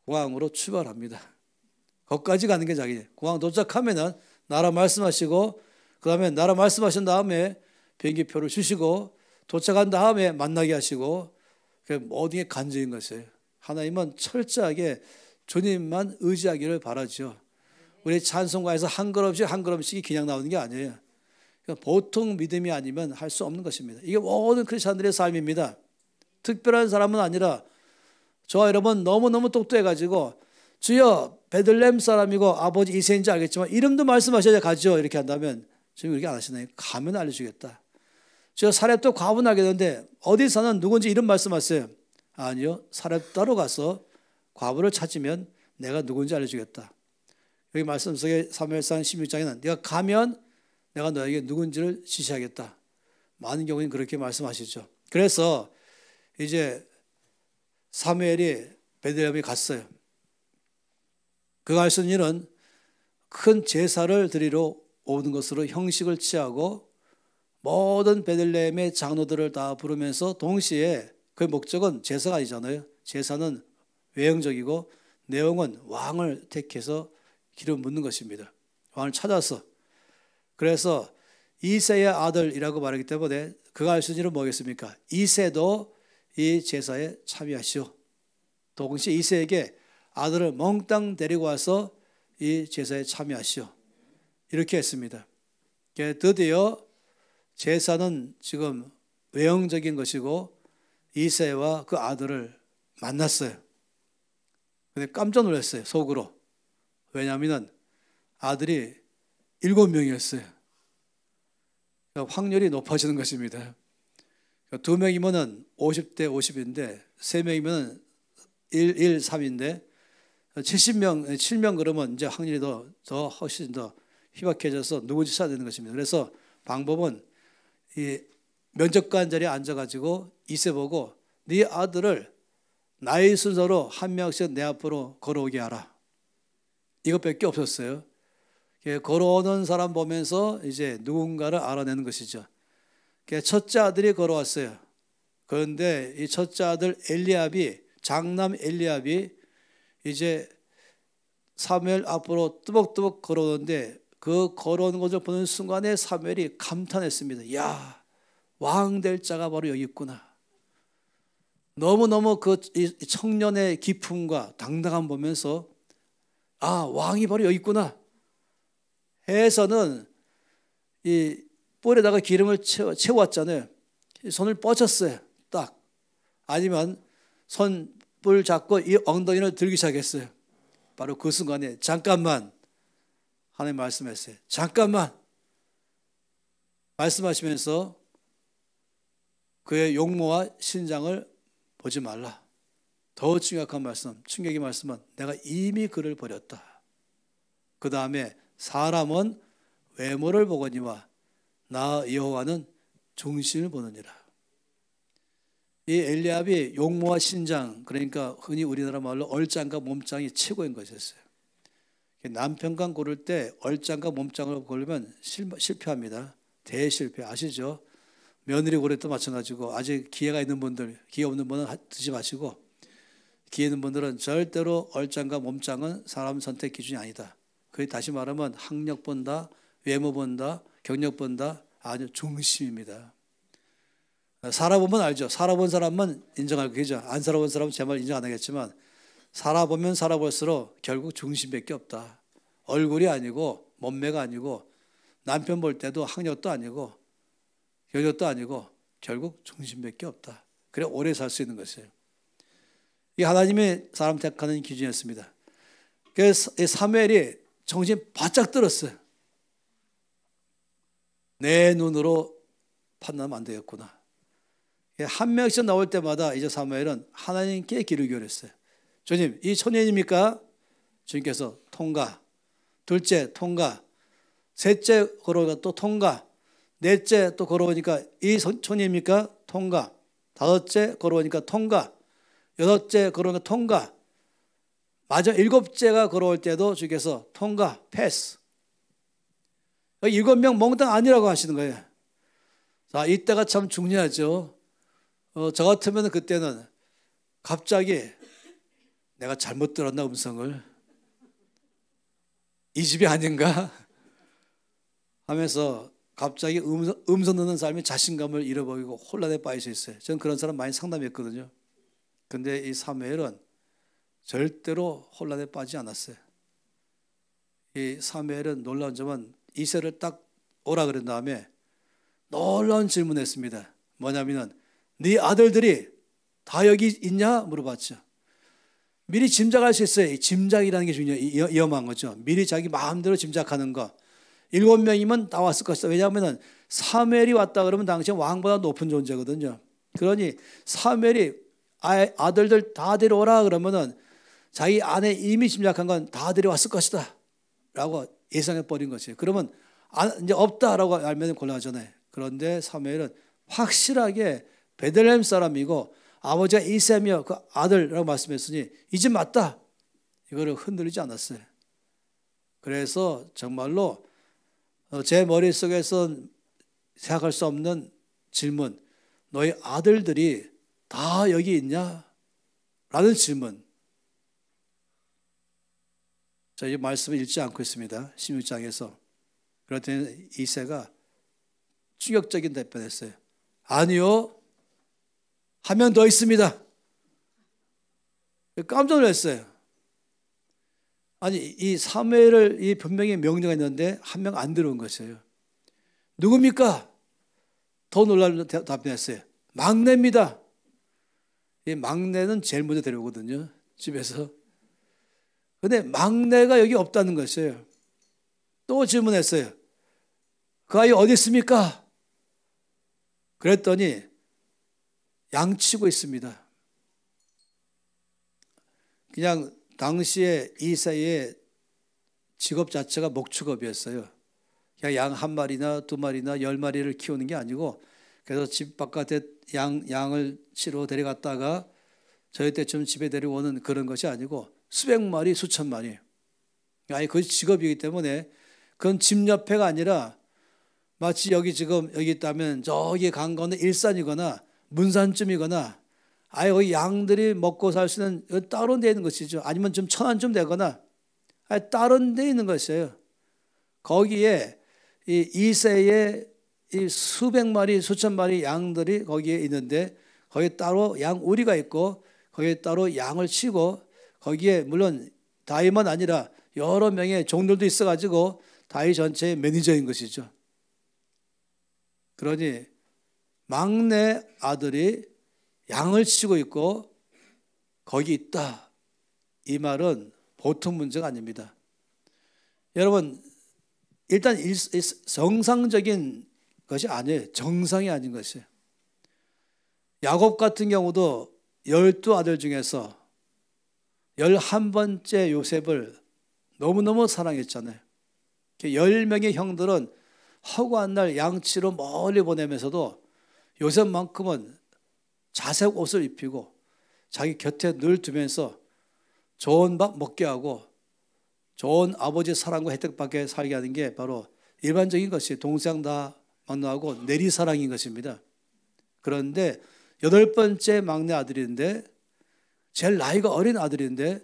공항으로 출발합니다. 거기까지 가는 게 자기. 공항 도착하면은 나라 말씀하시고 그 다음에 나라 말씀하신 다음에 비행기표를 주시고 도착한 다음에 만나게 하시고 모든 게 간증인 것이에요. 하나님은 철저하게 주님만 의지하기를 바라죠. 우리 찬송가에서 한 걸음씩이 그냥 나오는 게 아니에요. 보통 믿음이 아니면 할 수 없는 것입니다. 이게 모든 크리스찬들의 삶입니다. 특별한 사람은 아니라 저와 여러분 너무너무 똑똑해가지고 주여 베들레헴 사람이고 아버지 이세인지 알겠지만 이름도 말씀하셔야 가죠. 이렇게 한다면 지금 그렇게 안 하시나요? 가면 알려주겠다. 저 사렙도 과분 알겠는데 어디 사는 누군지 이름 말씀하세요. 아니요. 사렙다로 가서 과부를 찾으면 내가 누군지 알려주겠다. 여기 말씀 속에 사무엘상 16장에는 네가 가면 내가 너에게 누군지를 지시하겠다. 많은 경우에는 그렇게 말씀하시죠. 그래서 이제 사무엘이 베들레헴에 갔어요. 그가 할 수 있는 일은 큰 제사를 드리러 오는 것으로 형식을 취하고 모든 베들레헴의 장로들을 다 부르면서 동시에 그 목적은 제사가 아니잖아요. 제사는 외형적이고 내용은 왕을 택해서 기름 묻는 것입니다. 왕을 찾아서. 그래서 이새의 아들이라고 말하기 때문에 그가 할 수 있는 일은 뭐겠습니까? 이새도 이 제사에 참여하시오. 동시에 이새에게 아들을 몽땅 데리고 와서 이 제사에 참여하시오. 이렇게 했습니다. 드디어 제사는 지금 외형적인 것이고 이새와 그 아들을 만났어요. 근데 깜짝 놀랐어요. 속으로. 왜냐하면 아들이 7명이었어요. 확률이 높아지는 것입니다. 2명이면 50대 50인데 3명이면 1, 3인데 70명, 7명 그러면 이제 확률이 더 훨씬 더 희박해져서 누군지 찾아야 되는 것입니다. 그래서 방법은 이 면접관 자리에 앉아가지고 이세 보고 네 아들을 나의 순서로 한 명씩 내 앞으로 걸어오게 하라. 이것밖에 없었어요. 걸어오는 사람 보면서 이제 누군가를 알아내는 것이죠. 첫째 아들이 걸어왔어요. 그런데 이 첫째 아들 엘리압이 장남 엘리압이 이제 사무엘 앞으로 뚜벅뚜벅 걸어오는데 그 걸어오는 것을 보는 순간에 사무엘이 감탄했습니다. 야, 왕 될 자가 바로 여기 있구나. 너무너무 그 청년의 기품과 당당함 보면서 아, 왕이 바로 여기 있구나 해서는 이 뿔에다가 기름을 채웠잖아요. 손을 뻗쳤어요. 딱. 아니면 손불 잡고 이 엉덩이를 들기 시작했어요. 바로 그 순간에 잠깐만 하나님 말씀했어요. 잠깐만 말씀하시면서 그의 용모와 신장을 보지 말라. 더 충격한 말씀, 충격의 말씀은 내가 이미 그를 버렸다. 그 다음에 사람은 외모를 보거니와 나 여호와는 중심을 보느니라. 이 엘리압이 용모와 신장, 그러니까 흔히 우리나라 말로 얼짱과 몸짱이 최고인 것이었어요. 남편과 고를 때 얼짱과 몸짱을 고르면 실패합니다. 대실패 아시죠? 며느리 고를 때도 마찬가지고 아직 기회가 있는 분들, 기회 없는 분은 드지 마시고 기회 있는 분들은 절대로 얼짱과 몸짱은 사람 선택 기준이 아니다. 그게 다시 말하면 학력 본다, 외모 본다, 경력 본다, 아주 중심입니다. 살아보면 알죠. 살아본 사람만 인정할 거죠. 안 살아본 사람은 제 말 인정 안 하겠지만 살아보면 살아볼수록 결국 중심밖에 없다. 얼굴이 아니고 몸매가 아니고 남편 볼 때도 학력도 아니고 경력도 아니고 결국 중심밖에 없다. 그래 오래 살 수 있는 것이에요. 이 하나님의 사람 택하는 기준이었습니다. 그래서 사무엘이 정신 바짝 들었어요. 내 눈으로 판단하면 안 되겠구나. 한 명씩 나올 때마다 이제 사무엘은 하나님께 기르기로 했어요. 주님, 이 초년입니까? 주님께서 통과. 둘째 통과. 셋째 걸어오니까 또 통과. 넷째 또 걸어오니까 이 초년입니까? 통과. 다섯째 걸어오니까 통과. 여섯째 걸어오니까 통과. 마지막 일곱째가 걸어올 때도 주께서 통과, 패스. 7명 몽땅 아니라고 하시는 거예요. 자, 이때가 참 중요하죠. 저 같으면 그때는 갑자기 내가 잘못 들었나 음성을, 이 집이 아닌가 하면서 갑자기 음성 듣는 사람이 자신감을 잃어버리고 혼란에 빠져 있어요. 저는 그런 사람 많이 상담했거든요. 근데 이 사무엘은 절대로 혼란에 빠지지 않았어요. 이 사무엘은 놀라운 점은 이새를 딱 오라 그런 다음에 놀라운 질문을 했습니다. 뭐냐면은 네 아들들이 다 여기 있냐 물어봤죠. 미리 짐작할 수 있어요. 짐작이라는 게 위험한 거죠. 미리 자기 마음대로 짐작하는 거. 7명이면 다 왔을 것이다. 왜냐하면 사무엘이 왔다 그러면 당시 왕보다 높은 존재거든요. 그러니 사무엘이 아들들 다 데려오라 그러면은 자기 아내 이미 짐작한 건 다 데려왔을 것이다 라고 예상해 버린 거지. 그러면 이제 없다라고 알면 곤란하잖아요. 그런데 사무엘은 확실하게 베들레헴 사람이고 아버지가 이세며 그 아들이라고 말씀했으니 이 집 맞다. 이거를 흔들리지 않았어요. 그래서 정말로 제 머릿속에서 생각할 수 없는 질문, 너희 아들들이 다 여기 있냐? 라는 질문. 자, 이 말씀을 읽지 않고 있습니다. 16장에서. 그랬더니 이새가 충격적인 답변했어요. 아니요. 한 명 더 있습니다. 깜짝 놀랐어요. 아니, 이 사무엘을 이 분명히 명령이 있는데 한 명 안 들어온 것이에요. 누굽니까? 더 놀라운 답변했어요. 막내입니다. 이 막내는 제일 먼저 데려오거든요. 집에서. 근데 막내가 여기 없다는 것이에요. 또 질문했어요. 그 아이 어디 있습니까? 그랬더니 양치고 있습니다. 그냥 당시에 이새의 직업 자체가 목축업이었어요. 그냥 양 한 마리나 두 마리나 10마리를 키우는 게 아니고, 그래서 집 바깥에 양을 치러 데려갔다가 저희 때쯤 집에 데려오는 그런 것이 아니고 수백 마리, 수천 마리. 아니, 그 직업이기 때문에 그건 집 옆에가 아니라 마치 여기 지금 여기 있다면 저기 간 거는 일산이거나 문산쯤이거나 아예 거기 양들이 먹고 살 수 있는 다른 데 있는 것이죠. 아니면 좀 천안쯤 되거나 아예 다른 데 있는 것이에요. 거기에 이 이새의 이 수백 마리, 수천 마리 양들이 거기에 있는데 거기에 따로 양 우리가 있고 거기에 따로 양을 치고 거기에 물론 다이만 아니라 여러 명의 종들도 있어가지고 다이 전체의 매니저인 것이죠. 그러니 막내 아들이 양을 치고 있고 거기 있다. 이 말은 보통 문제가 아닙니다. 여러분, 일단 정상적인 것이 아니에요. 정상이 아닌 것이에요. 야곱 같은 경우도 12아들 중에서 11번째 요셉을 너무너무 사랑했잖아요. 10명의 형들은 허구한 날 양치로 멀리 보내면서도 요셉만큼은 자색 옷을 입히고 자기 곁에 늘 두면서 좋은 밥 먹게 하고 좋은 아버지의 사랑과 혜택받게 살게 하는 게 바로 일반적인 것이 동생 다 만나고 내리사랑인 것입니다. 그런데 8번째 막내 아들인데 제일 나이가 어린 아들인데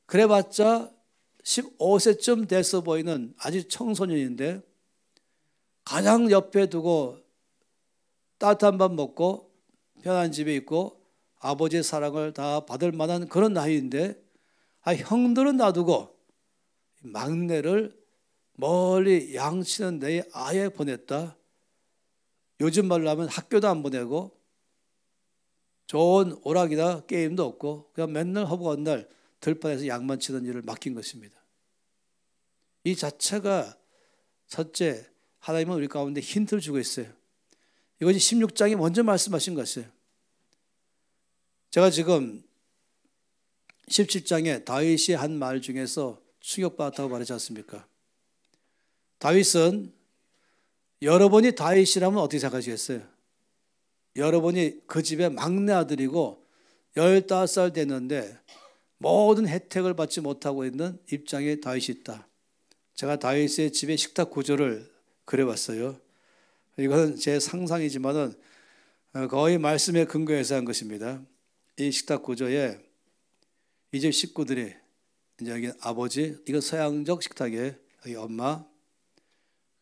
그래봤자 15세쯤 돼서 보이는 아직 청소년인데 가장 옆에 두고 따뜻한 밥 먹고 편한 집에 있고 아버지의 사랑을 다 받을 만한 그런 나이인데 형들은 놔두고 막내를 멀리 양치는 데에 아예 보냈다. 요즘 말로 하면 학교도 안 보내고 좋은 오락이나 게임도 없고 그냥 맨날 허구한 날 들판에서 양만 치던 일을 맡긴 것입니다. 이 자체가 첫째, 하나님은 우리 가운데 힌트를 주고 있어요. 이것이 16장에 먼저 말씀하신 것이에요. 제가 지금 17장에 다윗이 한 말 중에서 충격받았다고 말하지 않습니까? 다윗은 여러분이 다윗이라면 어떻게 생각하시겠어요? 여러분이 그 집의 막내 아들이고 15살 됐는데 모든 혜택을 받지 못하고 있는 입장에 다윗이 있다. 제가 다윗의 집의 식탁 구조를 그려봤어요. 이건 제 상상이지만은 거의 말씀에 근거해서 한 것입니다. 이 식탁 구조에 이 집 식구들이, 이제 여기 아버지, 이건 서양적 식탁이에요. 여기 엄마,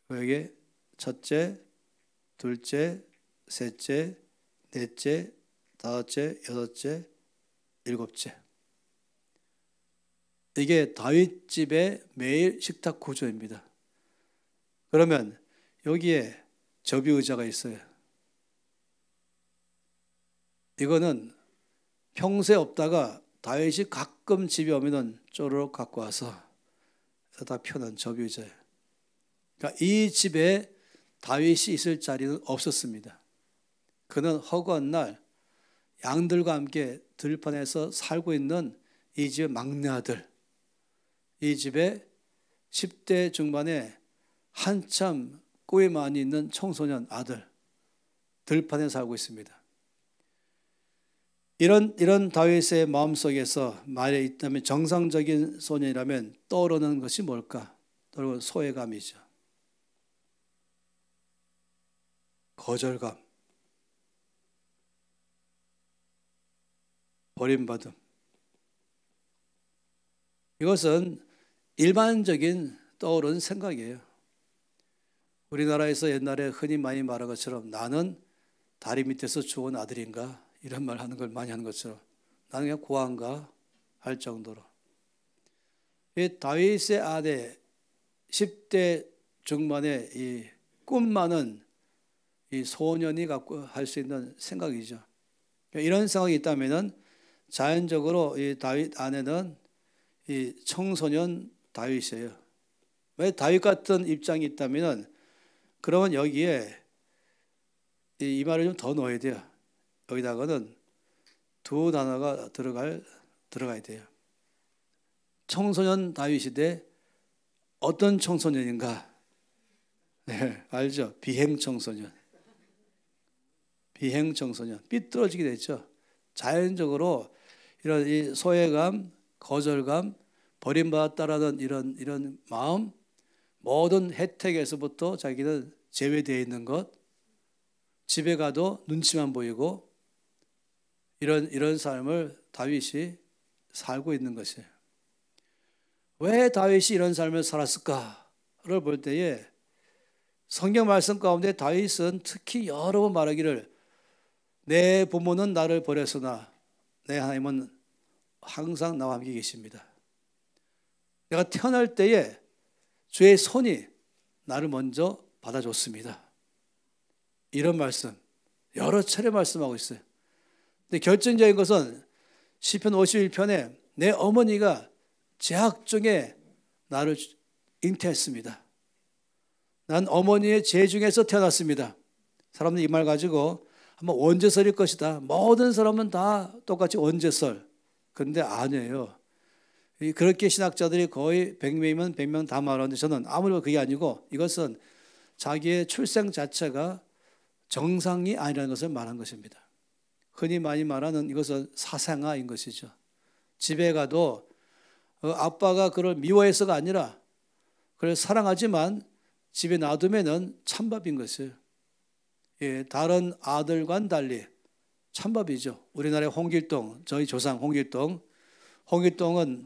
여기 첫째, 둘째, 셋째, 넷째, 다섯째, 여섯째, 일곱째. 이게 다윗 집의 매일 식탁 구조입니다. 그러면 여기에 접이 의자가 있어요. 이거는 평소에 없다가 다윗이 가끔 집에 오면은 쪼르륵 갖고 와서 다 펴놓은 접이 의자예요. 그러니까 이 집에 다윗이 있을 자리는 없었습니다. 그는 허구한 날 양들과 함께 들판에서 살고 있는 이 집의 막내 아들, 이 집에 10대 중반에 한참 꿀이 많이 있는 청소년 아들, 들판에 살고 있습니다. 이런 다윗의 마음속에서 만약에 있다면 정상적인 소년이라면 떠오르는 것이 뭘까? 떠오르는 소외감이죠. 거절감, 버림받음. 이것은 일반적인 떠오르는 생각이에요. 우리나라에서 옛날에 흔히 많이 말한 것처럼 나는 다리 밑에서 죽은 아들인가? 이런 말 하는 걸 많이 하는 것처럼 나는 그냥 고아인가? 할 정도로. 이 다윗의 아내 10대 중반의 이 꿈 많은 이 소년이 갖고 할 수 있는 생각이죠. 이런 생각이 있다면은 자연적으로 이 다윗 아내는 이 청소년 다윗이에요. 왜 다윗 같은 입장이 있다면은 그러면 여기에 이 말을 좀 더 넣어야 돼요. 여기다가는 두 단어가 들어가야 돼요. 청소년 다윗인데 어떤 청소년인가? 네, 알죠? 비행 청소년. 비행 청소년. 삐뚤어지게 됐죠. 자연적으로 이런 이 소외감, 거절감, 버림받았다라는 이런 마음, 모든 혜택에서부터 자기는 제외되어 있는 것, 집에 가도 눈치만 보이고 이런 삶을 다윗이 살고 있는 것이에요. 왜 다윗이 이런 삶을 살았을까를 볼 때에 성경 말씀 가운데 다윗은 특히 여러 번 말하기를 내 부모는 나를 버렸으나 내 하나님은 항상 나와 함께 계십니다. 내가 태어날 때에 주의 손이 나를 먼저 받아줬습니다. 이런 말씀 여러 차례 말씀하고 있어요. 근데 결정적인 것은 시편 51편에 내 어머니가 제약 중에 나를 잉태했습니다. 난 어머니의 제 중에서 태어났습니다. 사람들이 이 말 가지고 아마 원죄설일 것이다. 모든 사람은 다 똑같이 원죄설. 그런데 아니에요. 그렇게 신학자들이 거의 100명이면 100명 다 말하는데 저는 아무리 그게 아니고 이것은 자기의 출생 자체가 정상이 아니라는 것을 말한 것입니다. 흔히 많이 말하는 이것은 사생아인 것이죠. 집에 가도 아빠가 그를 미워해서가 아니라 그를 사랑하지만 집에 놔두면은 찬밥인 것이에요. 예, 다른 아들과는 달리 찬밥이죠. 우리나라의 홍길동, 저희 조상 홍길동은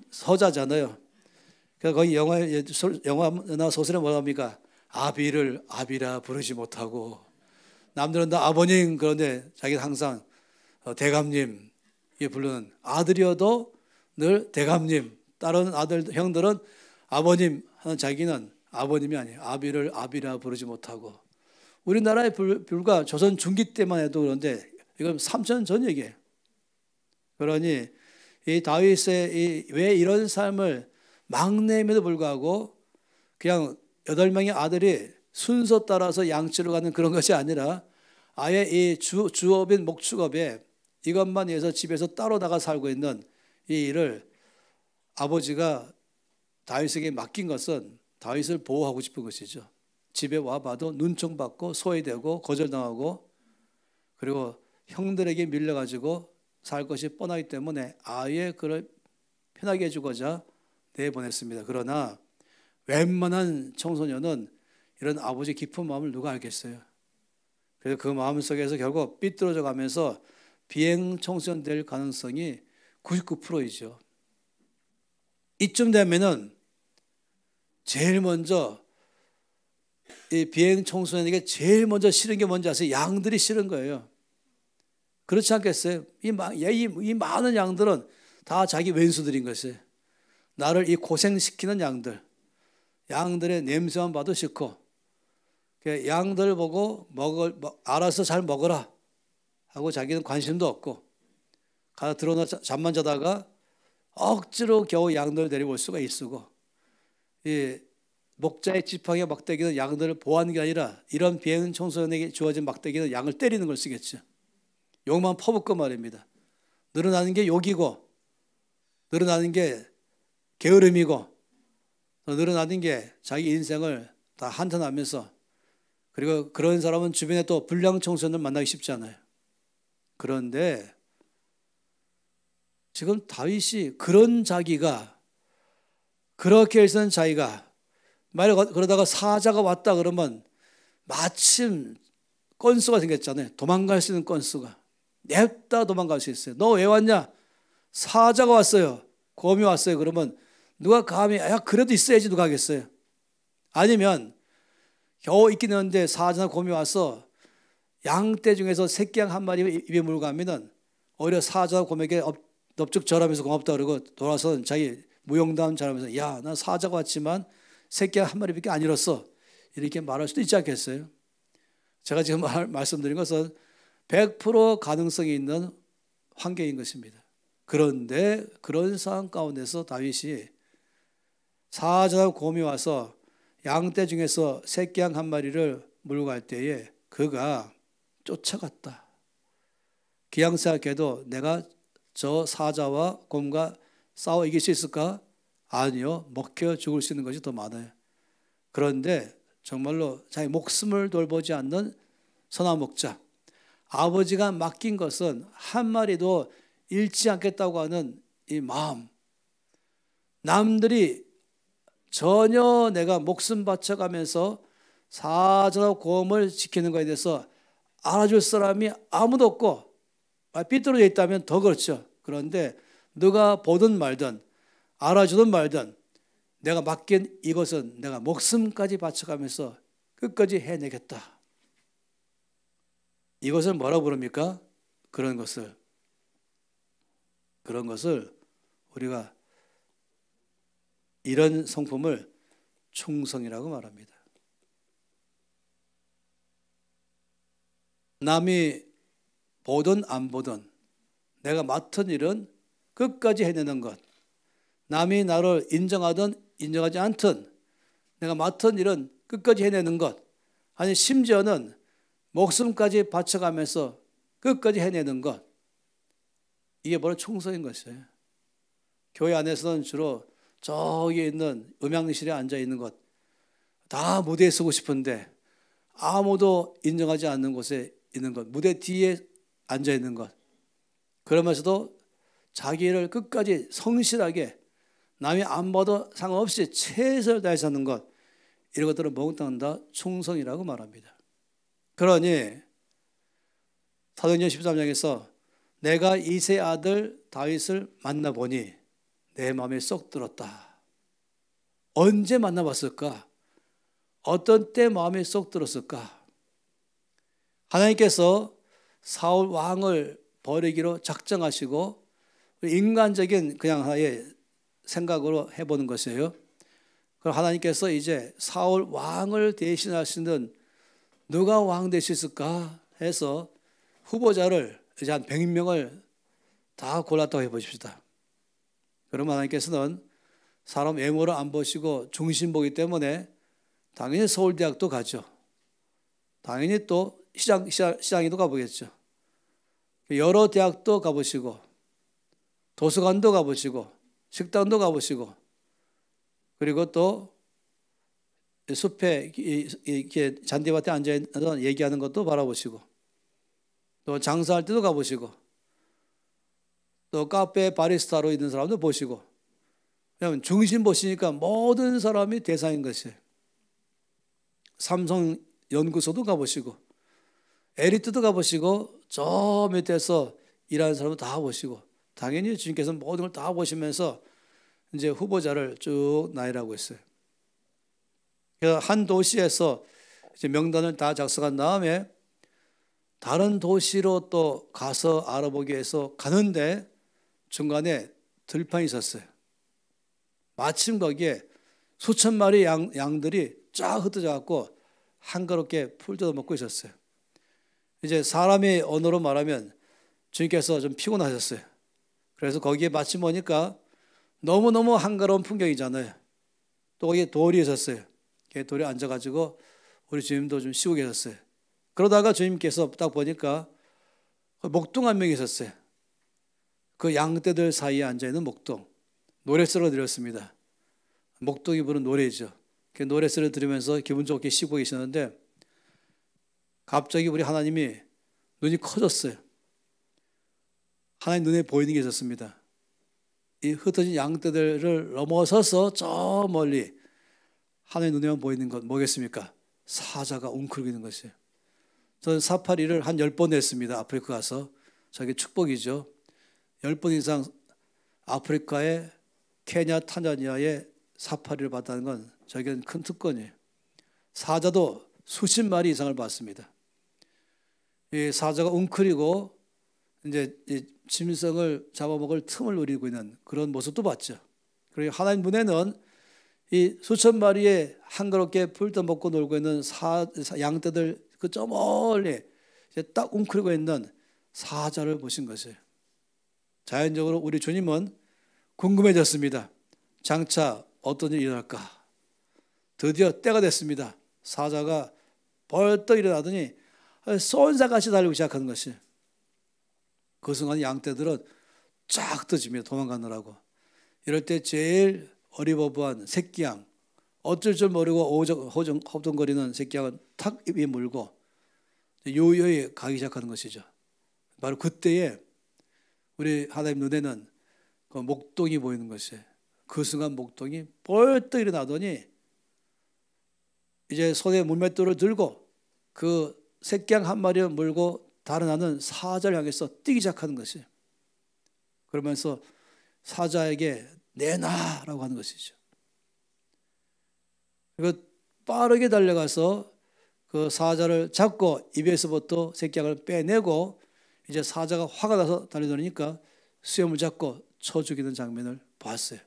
서자잖아요. 그러니까 거기 영화나 소설에 뭐라 합니까? 아비를 아비라 부르지 못하고 남들은 다 아버님 그런데 자기는 항상 대감님 이 부르는 아들이어도 늘 대감님 다른 아들 형들은 아버님 하는 자기는 아버님이 아니에요. 아비를 아비라 부르지 못하고 우리나라에 불과 조선 중기 때만 해도 그런데 이건 3천 전 얘기예요. 그러니 이 다윗의 왜 이런 삶을 막내임에도 불구하고 그냥 8명의 아들이 순서 따라서 양치로 가는 그런 것이 아니라 아예 이 주업인 목축업에 이것만 위해서 집에서 따로 나가 살고 있는 이 일을 아버지가 다윗에게 맡긴 것은 다윗을 보호하고 싶은 것이죠. 집에 와봐도 눈총받고 소외되고 거절당하고 그리고 형들에게 밀려가지고 살 것이 뻔하기 때문에 아예 그를 편하게 해주고자 내보냈습니다. 그러나 웬만한 청소년은 이런 아버지 깊은 마음을 누가 알겠어요. 그래서 그 마음 속에서 결국 삐뚤어져 가면서 비행 청소년 될 가능성이 99%이죠. 이쯤 되면은 제일 먼저 이 비행 청소년에게 제일 먼저 싫은 게 뭔지 아세요? 양들이 싫은 거예요. 그렇지 않겠어요? 이 많은 양들은 다 자기 왼수들인 것이에요. 나를 이 고생시키는 양들의 냄새만 봐도 싫고, 양들 보고 알아서 잘 먹어라 하고 자기는 관심도 없고, 가서 들어오나 잠만 자다가 억지로 겨우 양들을 데리고 올 수가 있고, 이 목자의 지팡이와 막대기는 양들을 보호하는 게 아니라 이런 비행 청소년에게 주어진 막대기는 양을 때리는 걸 쓰겠죠. 욕만 퍼붓고 말입니다. 늘어나는 게 욕이고, 늘어나는 게 게으름이고, 늘어나는 게 자기 인생을 다 한탄하면서, 그리고 그런 사람은 주변에 또 불량 청소년을 만나기 쉽지 않아요. 그런데 지금 다윗이 그런 자기가, 그렇게 해서는 자기가 만약 그러다가 사자가 왔다 그러면 마침 건수가 생겼잖아요. 도망갈 수 있는 건수가. 냅다 도망갈 수 있어요. 너 왜 왔냐? 사자가 왔어요. 곰이 왔어요. 그러면 누가 감히, 야 그래도 있어야지 누가 하겠어요. 아니면 겨우 있긴 했는데 사자나 곰이 와서 양떼 중에서 새끼 양 한 마리 입에 물고 가면은 오히려 사자나 곰에게 넙죽 절하면서 고맙다 그러고 돌아서 자기 무용담 잘하면서, 야 난 사자가 왔지만 새끼 양 한 마리밖에 안 잃었어, 이렇게 말할 수도 있지 않겠어요? 제가 지금 말씀드린 것은 100% 가능성이 있는 환경인 것입니다. 그런데 그런 상황 가운데서 다윗이 사자나 곰이 와서 양떼 중에서 새끼 양 한 마리를 물고 갈 때에 그가 쫓아갔다. 기양 생각해도 내가 저 사자와 곰과 싸워 이길 수 있을까? 아니요. 먹혀 죽을 수 있는 것이 더 많아요. 그런데 정말로 자기 목숨을 돌보지 않는 선한 목자, 아버지가 맡긴 것은 한 마리도 잃지 않겠다고 하는 이 마음, 남들이 전혀 내가 목숨 바쳐가면서 사자나 곰을 지키는 것에 대해서 알아줄 사람이 아무도 없고, 삐뚤어져 있다면 더 그렇죠. 그런데 누가 보든 말든 알아주든 말든 내가 맡긴 이것은 내가 목숨까지 바쳐가면서 끝까지 해내겠다. 이것을 뭐라고 부릅니까? 그런 것을 우리가 이런 성품을 충성이라고 말합니다. 남이 보든 안 보든 내가 맡은 일은 끝까지 해내는 것, 남이 나를 인정하든 인정하지 않든 내가 맡은 일은 끝까지 해내는 것, 아니 심지어는 목숨까지 바쳐가면서 끝까지 해내는 것, 이게 바로 충성인 것이에요. 교회 안에서는 주로 저기 있는 음향실에 앉아 있는 것, 다 무대에 서고 싶은데 아무도 인정하지 않는 곳에 있는 것, 무대 뒤에 앉아 있는 것, 그러면서도 자기를 끝까지 성실하게 남이 안 봐도 상관없이 최선을 다해서 하는 것, 이런 것들을 몽땅 다 충성이라고 말합니다. 그러니 사도행전 13장에서 내가 이새의 아들 다윗을 만나보니 내 마음에 쏙 들었다. 언제 만나봤을까? 어떤 때 마음에 쏙 들었을까? 하나님께서 사울 왕을 버리기로 작정하시고 인간적인 그냥 하나의 생각으로 해보는 것이에요. 그럼 하나님께서 이제 사울 왕을 대신하시는 누가 왕 될 수 있을까 해서 후보자를 이제 한 100명을 다 골랐다고 해보십시다. 그러면 하나님께서는 사람 외모를 안 보시고 중심 보기 때문에 당연히 서울대학도 가죠. 당연히 또 시장에도 가보겠죠. 여러 대학도 가보시고 도서관도 가보시고 식당도 가보시고 그리고 또 숲에 이렇게 잔디밭에 앉아서 얘기하는 것도 바라보시고 또 장사할 때도 가보시고 또 카페 바리스타로 있는 사람도 보시고 왜냐하면 중심 보시니까 모든 사람이 대상인 것이에요. 삼성 연구소도 가보시고 에리트도 가보시고 저 밑에서 일하는 사람도 다 보시고 당연히 주님께서 모든 걸 다 보시면서 이제 후보자를 쭉 나열하고 있어요. 그래서 한 도시에서 이제 명단을 다 작성한 다음에 다른 도시로 또 가서 알아보기 위해서 가는데 중간에 들판이 있었어요. 마침 거기에 수천 마리 양들이 쫙 흩어져 갖고 한가롭게 풀 뜯어 먹고 있었어요. 이제 사람의 언어로 말하면 주님께서 좀 피곤하셨어요. 그래서 거기에 마침 오니까 너무너무 한가로운 풍경이잖아요. 또 거기에 돌이 있었어요. 돌에 앉아가지고 우리 주님도 좀 쉬고 계셨어요. 그러다가 주님께서 딱 보니까 목동 한 명이 있었어요. 그 양떼들 사이에 앉아있는 목동. 노랫소리를 들었습니다. 목동이 부른 노래죠. 그 노랫소리를 들으면서 기분 좋게 쉬고 계셨는데 갑자기 우리 하나님이 눈이 커졌어요. 하나님 눈에 보이는 게 있었습니다. 이 흩어진 양떼들을 넘어서서 저 멀리 하나님 눈에만 보이는 것 뭐겠습니까? 사자가 웅크리고 있는 것이에요. 저는 사파리를 한 10번 했습니다. 아프리카 가서. 저게 축복이죠. 10번 이상 아프리카의 케냐, 타자니아의 사파리를 봤다는 건 저에게는 큰 특권이에요. 사자도 수십 마리 이상을 봤습니다. 이 사자가 웅크리고 이제 짐승을 잡아먹을 틈을 노리고 있는 그런 모습도 봤죠. 그리고 하나님 눈에는 이 수천 마리의 한가롭게 풀도 먹고 놀고 있는 양떼들 그 저 멀리 이제 딱 웅크리고 있는 사자를 보신 것이에요. 자연적으로 우리 주님은 궁금해졌습니다. 장차 어떤 일이 일어날까? 드디어 때가 됐습니다. 사자가 벌떡 일어나더니 쏜사같이 달리기 시작하는 것이에요. 그 순간 양떼들은 쫙 흩어집니다. 도망가느라고. 이럴 때 제일 어리버부한 새끼양, 어쩔 줄 모르고 허둥거리는 새끼양은 탁 입에 물고 요요히 가기 시작하는 것이죠. 바로 그때에 우리 하나님 눈에는 그 목동이 보이는 것이에요. 그 순간 목동이 벌떡 일어나더니 이제 손에 물맷돌을 들고 그 새끼양 한 마리를 물고 다른 하나는 사자를 향해서 뛰기 시작하는 것이에요. 그러면서 사자에게 내놔라고 하는 것이죠. 그리고 빠르게 달려가서 그 사자를 잡고 입에서부터 새끼양을 빼내고 이제 사자가 화가 나서 달려드니까 수염을 잡고 쳐 죽이는 장면을 봤어요.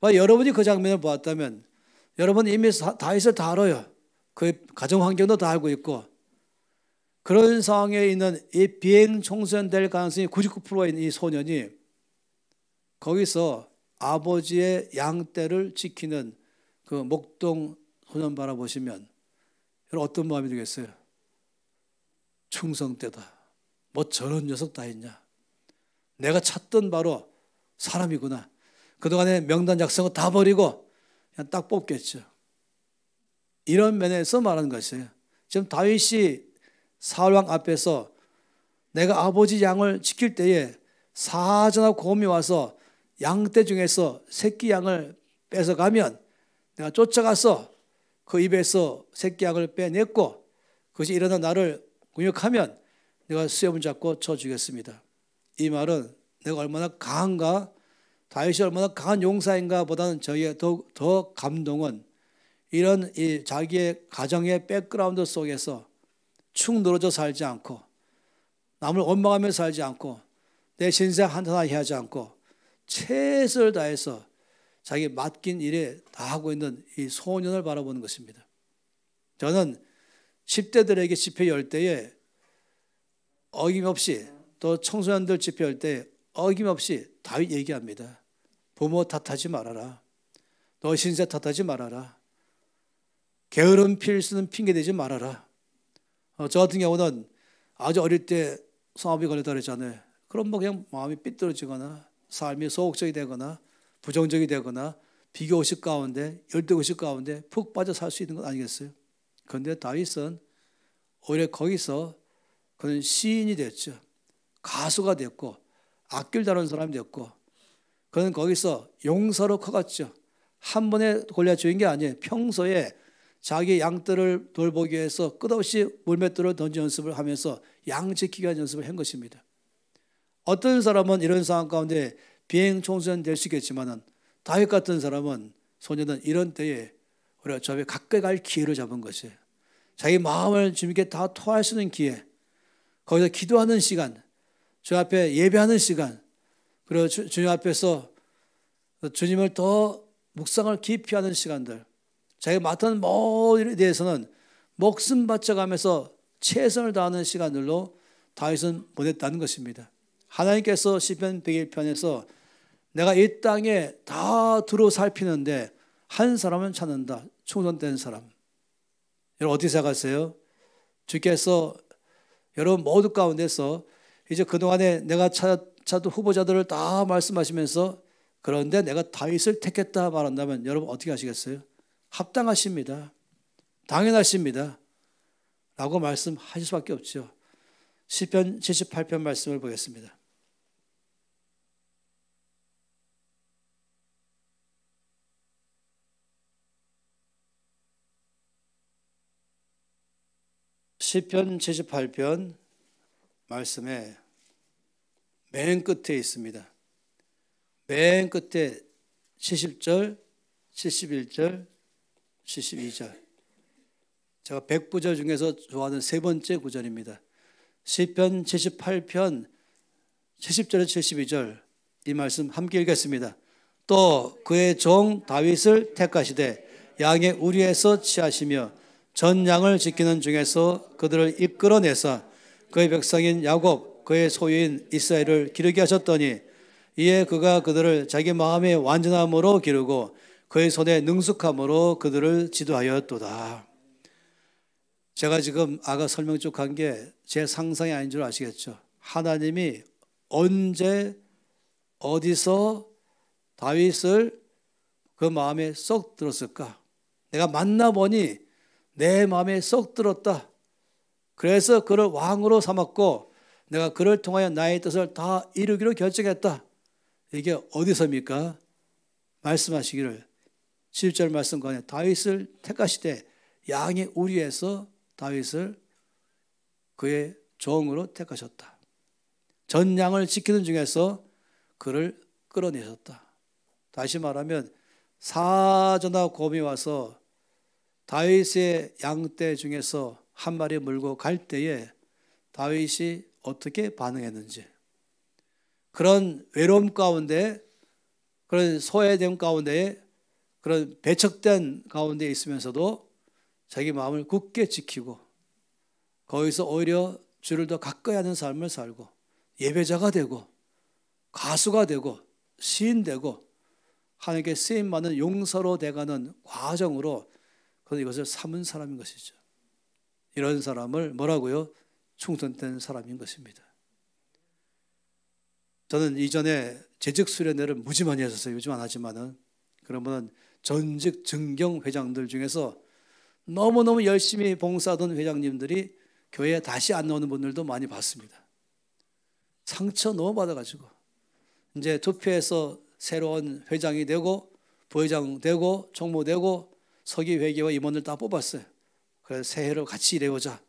여러분이 그 장면을 보았다면 여러분 이미 다윗을 다 알아요. 그 가정 환경도 다 알고 있고 그런 상황에 있는 이 비행 청소년 될 가능성이 99%인 이 소년이 거기서 아버지의 양떼를 지키는 그 목동 소년 바라보시면 여러분 어떤 마음이 들겠어요? 충성되다. 뭐 저런 녀석 다 있냐? 내가 찾던 바로 사람이구나. 그동안에 명단 작성을 다 버리고 그냥 딱 뽑겠죠. 이런 면에서 말하는 것이에요. 지금 다윗이 사울왕 앞에서 내가 아버지 양을 지킬 때에 사자나 곰이 와서 양떼 중에서 새끼 양을 뺏어가면 내가 쫓아가서 그 입에서 새끼 양을 빼냈고 그것이 일어나 나를 공격하면 내가 수염을 잡고 쳐주겠습니다. 이 말은 내가 얼마나 강한가, 다윗이 얼마나 강한 용사인가 보다는 저희의 더 감동은 이런 이 자기의 가정의 백그라운드 속에서 축 늘어져 살지 않고 남을 원망하며 살지 않고 내 신생 한탄하게 하지 않고 최선을 다해서 자기 맡긴 일에 다 하고 있는 이 소년을 바라보는 것입니다. 저는 10대들에게 집회 열 때에 어김없이 또 청소년들 집회 열 때 어김없이 다윗 얘기합니다. 부모 탓하지 말아라. 너 신세 탓하지 말아라. 게으른 피를 쓰는 핑계 대지 말아라. 저 같은 경우는 아주 어릴 때 성압이 걸렸다 그랬잖아요. 그럼 뭐 그냥 마음이 삐뚤어지거나 삶이 소극적이 되거나 부정적이 되거나 비교의식 가운데 열등의식 가운데 푹 빠져 살 수 있는 건 아니겠어요? 그런데 다윗은 오히려 거기서 그는 시인이 됐죠. 가수가 됐고 악기를 다루는 사람이 됐고 그는 거기서 용사로 커갔죠. 한 번에 골리앗 죽인 게 아니에요. 평소에 자기 양떼를 돌보기 위해서 끝없이 물맷돌을 던지 연습을 하면서 양 지키기 위한 연습을 한 것입니다. 어떤 사람은 이런 상황 가운데 비행 청소년 될 수 있겠지만은 다윗 같은 사람은 소년은 이런 때에 우리가 저 앞에 가까이 갈 기회를 잡은 것이에요. 자기 마음을 주님께 다 토할 수 있는 기회, 거기서 기도하는 시간, 주 앞에 예배하는 시간, 그리고 주님 앞에서 주님을 더 묵상을 깊이 하는 시간들, 자기가 맡은 모든 일에 대해서는 목숨 바쳐가면서 최선을 다하는 시간들로 다윗은 보냈다는 것입니다. 하나님께서 시편 101편에서 내가 이 땅에 다 두루 살피는데 한 사람은 찾는다. 충성된 사람. 여러분 어떻게 생각하세요? 주께서 여러분 모두 가운데서 이제 그동안에 내가 찾은 후보자들을 다 말씀하시면서 그런데 내가 다윗을 택했다 말한다면 여러분 어떻게 하시겠어요? 합당하십니다. 당연하십니다. 라고 말씀하실 수밖에 없죠. 시편 78편 말씀을 보겠습니다. 시편 78편 말씀에 맨 끝에 있습니다. 맨 끝에 70절, 71절, 72절. 제가 100구절 중에서 좋아하는 세 번째 구절입니다. 시편 78편 70절에 72절 이 말씀 함께 읽겠습니다. 또 그의 종 다윗을 택하시되 양의 우리에서 취하시며 전 양을 지키는 중에서 그들을 이끌어내사 그의 백성인 야곱 그의 소유인 이스라엘을 기르게 하셨더니 이에 그가 그들을 자기 마음의 완전함으로 기르고 그의 손의 능숙함으로 그들을 지도하였도다. 제가 지금 아까 설명 쭉 한 게 제 상상이 아닌 줄 아시겠죠? 하나님이 언제 어디서 다윗을 그 마음에 쏙 들었을까? 내가 만나보니 내 마음에 쏙 들었다. 그래서 그를 왕으로 삼았고 내가 그를 통하여 나의 뜻을 다 이루기로 결정했다. 이게 어디서입니까? 말씀하시기를 7절 말씀 가운데 다윗을 택하시되 양의 우리에서 다윗을 그의 종으로 택하셨다. 전 양을 지키는 중에서 그를 끌어내셨다. 다시 말하면 사자나 곰이 와서 다윗의 양떼 중에서 한 마리 물고 갈 때에 다윗이 어떻게 반응했는지, 그런 외로움 가운데, 그런 소외됨 가운데, 그런 배척된 가운데 있으면서도 자기 마음을 굳게 지키고 거기서 오히려 주를 더 가까이 하는 삶을 살고 예배자가 되고 가수가 되고 시인 되고 하나님께 쓰임받는 용서로 돼가는 과정으로 그는 이것을 삼은 사람인 것이죠. 이런 사람을 뭐라고요? 충성된 사람인 것입니다. 저는 이전에 재직 수련회를 무지 많이 했었어요. 요즘 안 하지만은. 그러면 전직 증경 회장들 중에서 너무너무 열심히 봉사하던 회장님들이 교회에 다시 안 나오는 분들도 많이 봤습니다. 상처 너무 받아가지고 이제 투표해서 새로운 회장이 되고 부회장 되고 총무 되고 서기 회계와 임원들 다 뽑았어요. 그래서 새해로 같이 일해보자.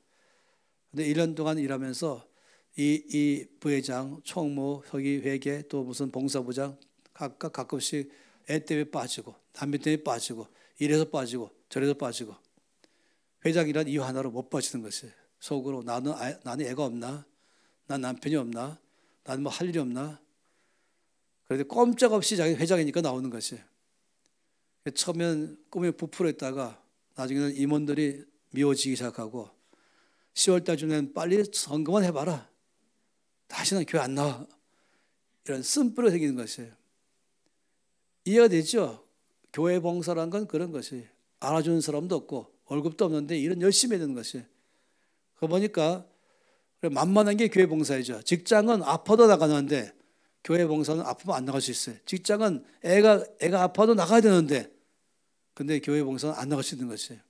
근데 1년 동안 일하면서 이 부회장, 총무, 서기 회계 또 무슨 봉사부장 각각 가끔씩 애 때문에 빠지고 남편 때문에 빠지고 이래서 빠지고 저래서 빠지고 회장이란 이유 하나로 못 빠지는 것이에요. 속으로 나는 애가 없나? 난 남편이 없나? 나는 뭐 할 일이 없나? 그런데 꼼짝없이 자기 회장이니까 나오는 것이에요. 처음엔 꿈에 부풀어 있다가 나중에는 임원들이 미워지기 시작하고 10월 달쯤에는 빨리 선거만 해봐라. 다시는 교회 안 나와. 이런 쓴뿌리가 생기는 것이에요. 이해가 되죠? 교회 봉사란 건 그런 것이 알아주는 사람도 없고 월급도 없는데 일은 열심히 해야 되는 것이에요. 그거 보니까 만만한 게 교회 봉사이죠. 직장은 아파도 나가는데 교회 봉사는 아프면 안 나갈 수 있어요. 직장은 애가 아파도 나가야 되는데 근데 교회 봉사는 안 나갈 수 있는 것이에요.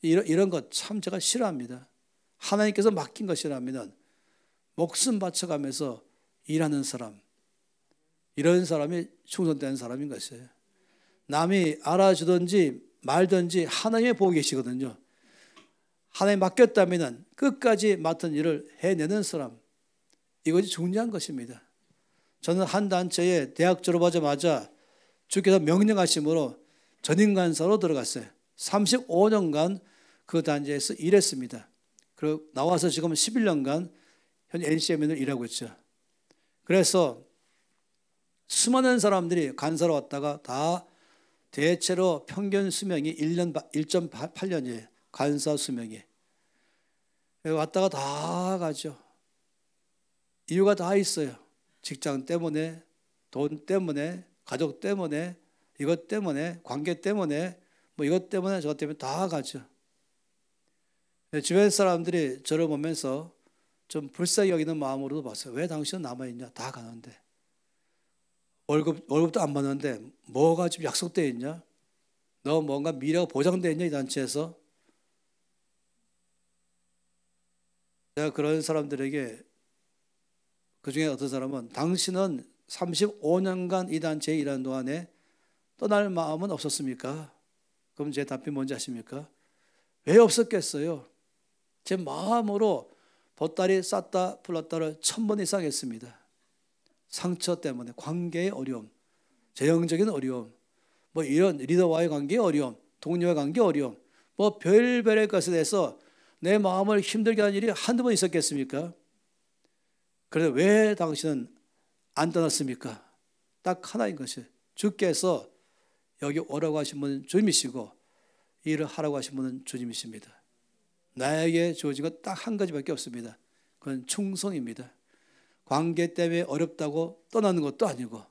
이런 것 참 제가 싫어합니다. 하나님께서 맡긴 것이라면 목숨 바쳐가면서 일하는 사람, 이런 사람이 충성되는 사람인 것이에요. 남이 알아주든지 말든지 하나님이 보고 계시거든요. 하나님 맡겼다면 끝까지 맡은 일을 해내는 사람, 이것이 중요한 것입니다. 저는 한 단체에 대학 졸업하자마자 주께서 명령하심으로 전임간사로 들어갔어요. 35년간 그 단체에서 일했습니다. 그리고 나와서 지금 11년간 현재 NCMN을 일하고 있죠. 그래서 수많은 사람들이 간사로 왔다가 다 대체로 평균 수명이 1.8년이에요. 간사 수명이. 왔다가 다 가죠. 이유가 다 있어요. 직장 때문에, 돈 때문에, 가족 때문에, 이것 때문에, 관계 때문에, 뭐 이것 때문에, 저것 때문에 다 가죠. 주변 사람들이 저를 보면서 좀 불쌍히 여기는 마음으로도 봤어요. 왜 당신은 남아있냐? 다 가는데. 월급도 안 받는데 뭐가 지금 약속되어 있냐? 너 뭔가 미래가 보장되어 있냐? 이 단체에서. 제가 그런 사람들에게, 그중에 어떤 사람은 당신은 35년간 이 단체에 일하는 동안에 떠날 마음은 없었습니까? 그럼 제 답변이 뭔지 아십니까? 왜 없었겠어요? 제 마음으로 보따리 쌌다 풀었다를 1000번 이상 했습니다. 상처 때문에, 관계의 어려움, 재정적인 어려움, 뭐 이런 리더와의 관계의 어려움, 동료와의 관계의 어려움, 뭐 별별의 것에 대해서 내 마음을 힘들게 하는 일이 한두 번 있었겠습니까? 그래서 왜 당신은 안 떠났습니까? 딱 하나인 것이, 주께서 여기 오라고 하신 분은 주님이시고 일을 하라고 하신 분은 주님이십니다. 나에게 주어진 것 딱 한 가지밖에 없습니다. 그건 충성입니다. 관계 때문에 어렵다고 떠나는 것도 아니고,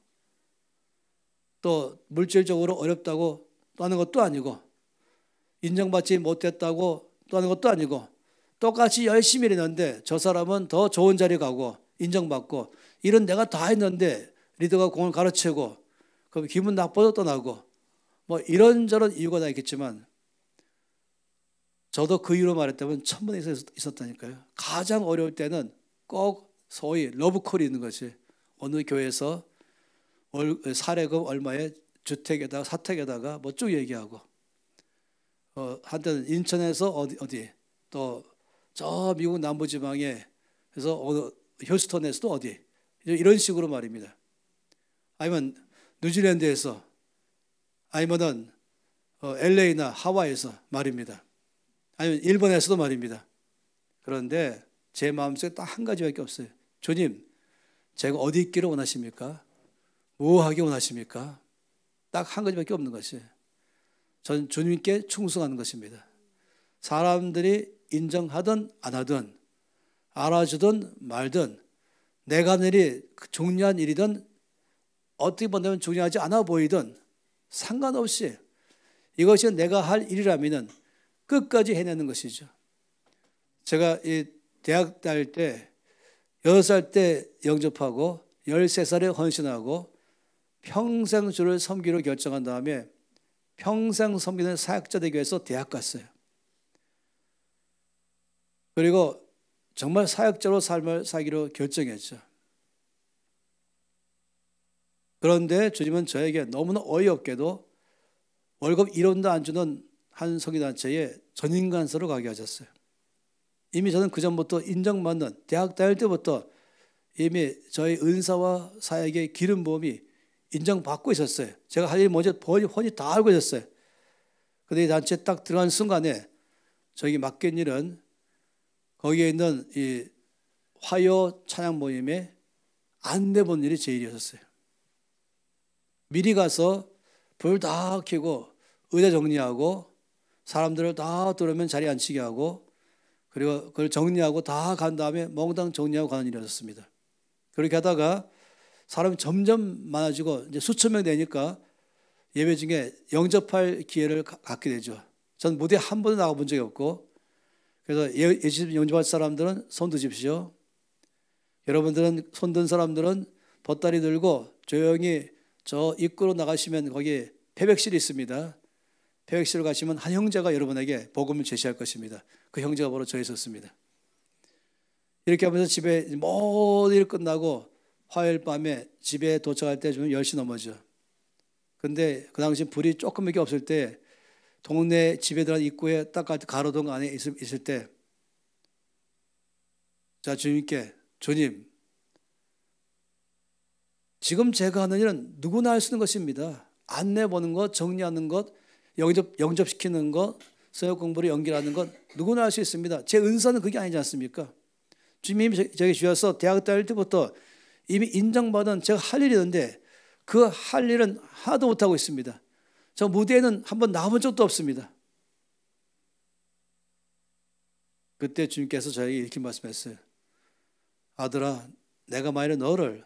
또 물질적으로 어렵다고 떠나는 것도 아니고, 인정받지 못했다고 떠나는 것도 아니고, 똑같이 열심히 일했는데 저 사람은 더 좋은 자리 가고 인정받고, 일은 내가 다 했는데 리더가 공을 가르치고, 그럼 기분 나빠도 떠나고, 뭐 이런저런 이유가 다 있겠지만 저도 그 이유로 말했다면 1000번 이상 있었다니까요. 가장 어려울 때는 꼭 소위 러브콜이 있는 것이, 어느 교회에서 사례금 얼마에 주택에다가 사택에다가 뭐 쭉 얘기하고, 한때는 인천에서 어디 또 저 미국 남부지방에 그래서 휴스턴에서도 어디, 이런 식으로 말입니다. 아니면 뉴질랜드에서, 아니면은 LA나 하와이에서 말입니다. 아니면 일본에서도 말입니다. 그런데 제 마음속에 딱 한 가지밖에 없어요. 주님, 제가 어디 있기를 원하십니까? 뭐 하기 원하십니까? 딱 한 가지밖에 없는 것이에요. 전 주님께 충성하는 것입니다. 사람들이 인정하든 안 하든, 알아주든 말든, 내가 하는 일이 중요한 일이든 어떻게 본다면 중요하지 않아 보이든 상관없이 이것이 내가 할 일이라면 끝까지 해내는 것이죠. 제가 이 대학 다닐 때 6살 때 영접하고 13살에 헌신하고 평생 주를 섬기로 결정한 다음에 평생 섬기는 사역자 되기 위해서 대학 갔어요. 그리고 정말 사역자로 삶을 살기로 결정했죠. 그런데 주님은 저에게 너무나 어이없게도 월급 1원도 안 주는 한 성교단체에 전임간사로 가게 하셨어요. 이미 저는 그전부터 인정받는, 대학 다닐 때부터 이미 저희 은사와 사역의 기름 부음이 인정받고 있었어요. 제가 할 일이 뭔지 훤히 다 알고 있었어요. 그런데 이 단체에 딱 들어간 순간에 저에게 맡긴 일은 거기에 있는 이 화요 찬양 모임에 안내 본 일이 제일이었어요. 미리 가서 불 다 켜고 의자 정리하고 사람들을 다 들어오면 자리에 앉히게 하고, 그리고 그걸 정리하고 다 간 다음에 몽땅 정리하고 가는 일이었습니다. 그렇게 하다가 사람이 점점 많아지고 이제 수천 명 되니까 예배 중에 영접할 기회를 갖게 되죠. 전 무대 한 번도 나가본 적이 없고, 그래서 예수님 영접할 사람들은 손 드십시오. 여러분들은 손든 사람들은 보따리 들고 조용히 저 입구로 나가시면 거기 패백실이 있습니다. 패백실 가시면 한 형제가 여러분에게 복음을 제시할 것입니다. 그 형제가 바로 저 있었습니다. 이렇게 하면서 집에 모든 일 끝나고 화요일 밤에 집에 도착할 때 좀 10시 넘어져. 근데 그 당시 불이 조금밖에 없을 때 동네 집에 들어간 입구에 딱 가로등 안에 있을 때, 자, 주님께, 주님, 지금 제가 하는 일은 누구나 할 수 있는 것입니다. 안내 보는 것, 정리하는 것, 영접시키는 것, 서역 공부를 연결하는 것, 누구나 할 수 있습니다. 제 은사는 그게 아니지 않습니까? 주님이 저에게 주셔서 대학 다닐 때부터 이미 인정받은 제가 할 일이 있는데 그 할 일은 하나도 못하고 있습니다. 저 무대에는 한번 나와본 적도 없습니다. 그때 주님께서 저에게 이렇게 말씀했어요. 아들아, 내가 만일에 너를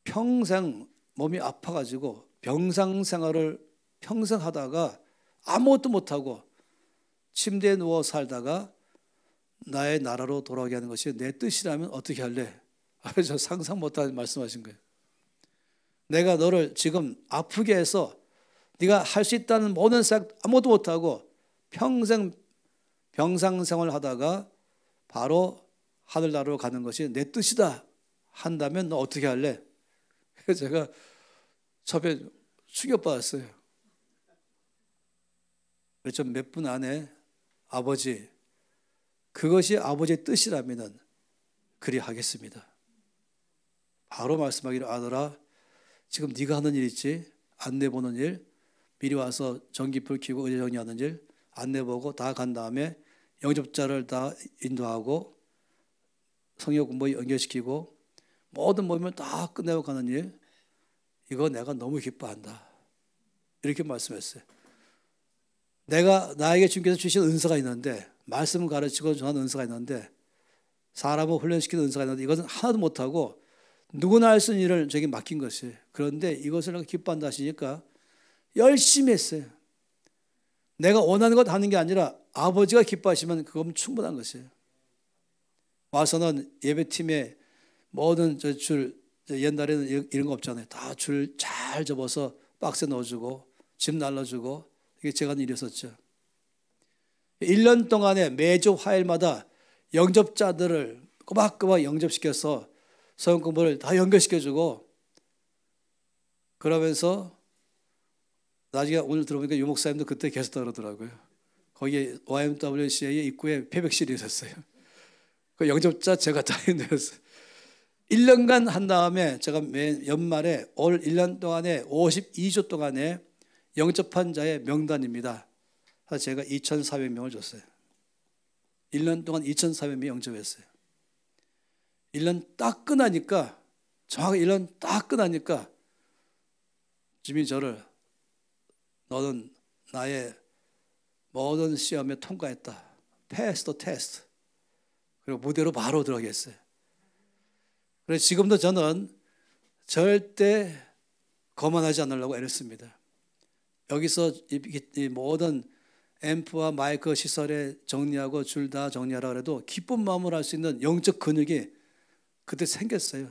평생 몸이 아파가지고 병상 생활을 평생 하다가 아무것도 못하고 침대에 누워 살다가 나의 나라로 돌아오게 하는 것이 내 뜻이라면 어떻게 할래? 저 상상 못하는 말씀하신 거예요. 내가 너를 지금 아프게 해서 네가 할 수 있다는 모든 싹 아무것도 못하고 평생 병상 생활을 하다가 바로 하늘나라로 가는 것이 내 뜻이다 한다면 너 어떻게 할래? 그래서 제가 처음에 충격받았어요. 그래서 몇 분 안에 아버지, 그것이 아버지의 뜻이라면 그리 하겠습니다. 바로 말씀하기를 아들아, 지금 네가 하는 일 있지? 안내 보는 일, 미리 와서 전기불 켜고 의자 정리하는 일, 안내 보고 다 간 다음에 영접자를 다 인도하고 성역 공부 연결시키고 모든 모임을 다 끝내고 가는 일, 이거 내가 너무 기뻐한다. 이렇게 말씀했어요. 나에게 주님께서 주신 은사가 있는데, 말씀을 가르치고 전하는 은사가 있는데, 사람을 훈련시키는 은사가 있는데 이것은 하나도 못하고 누구나 할 수 있는 일을 저에게 맡긴 것이에요. 그런데 이것을 내가 기뻐한다 하시니까 열심히 했어요. 내가 원하는 것 하는 게 아니라 아버지가 기뻐하시면 그건 충분한 것이에요. 와서는 예배팀에 모든 옛날에는 이런 거 없잖아요. 다 줄 잘 접어서 박스에 넣어주고 짐 날라주고, 이게 제가 하는 일이었었죠. 1년 동안에 매주 화요일마다 영접자들을 꼬박꼬박 영접시켜서 서영 공부를 다 연결시켜주고, 그러면서 나중에 오늘 들어보니까 유 목사님도 그때 계셨다고 그러더라고요. 거기에 YMWCA의 입구에 패백실이 있었어요. 그 영접자 제가 다 인도했어요. 1년간 한 다음에 제가 연말에 올 1년 동안에 52주 동안에 영접한 자의 명단입니다. 그래서 제가 2,400명을 줬어요. 1년 동안 2,400명 영접했어요. 1년 딱 끝나니까, 정확히 1년 딱 끝나니까 주님이 저를 너는 나의 모든 시험에 통과했다. Pass the test. 그리고 무대로 바로 들어가겠어요. 그래서 지금도 저는 절대 거만하지 않으려고 애를 씁니다. 여기서 이 모든 앰프와 마이크 시설에 정리하고 줄 다 정리하라 그래도 기쁜 마음으로 할 수 있는 영적 근육이 그때 생겼어요.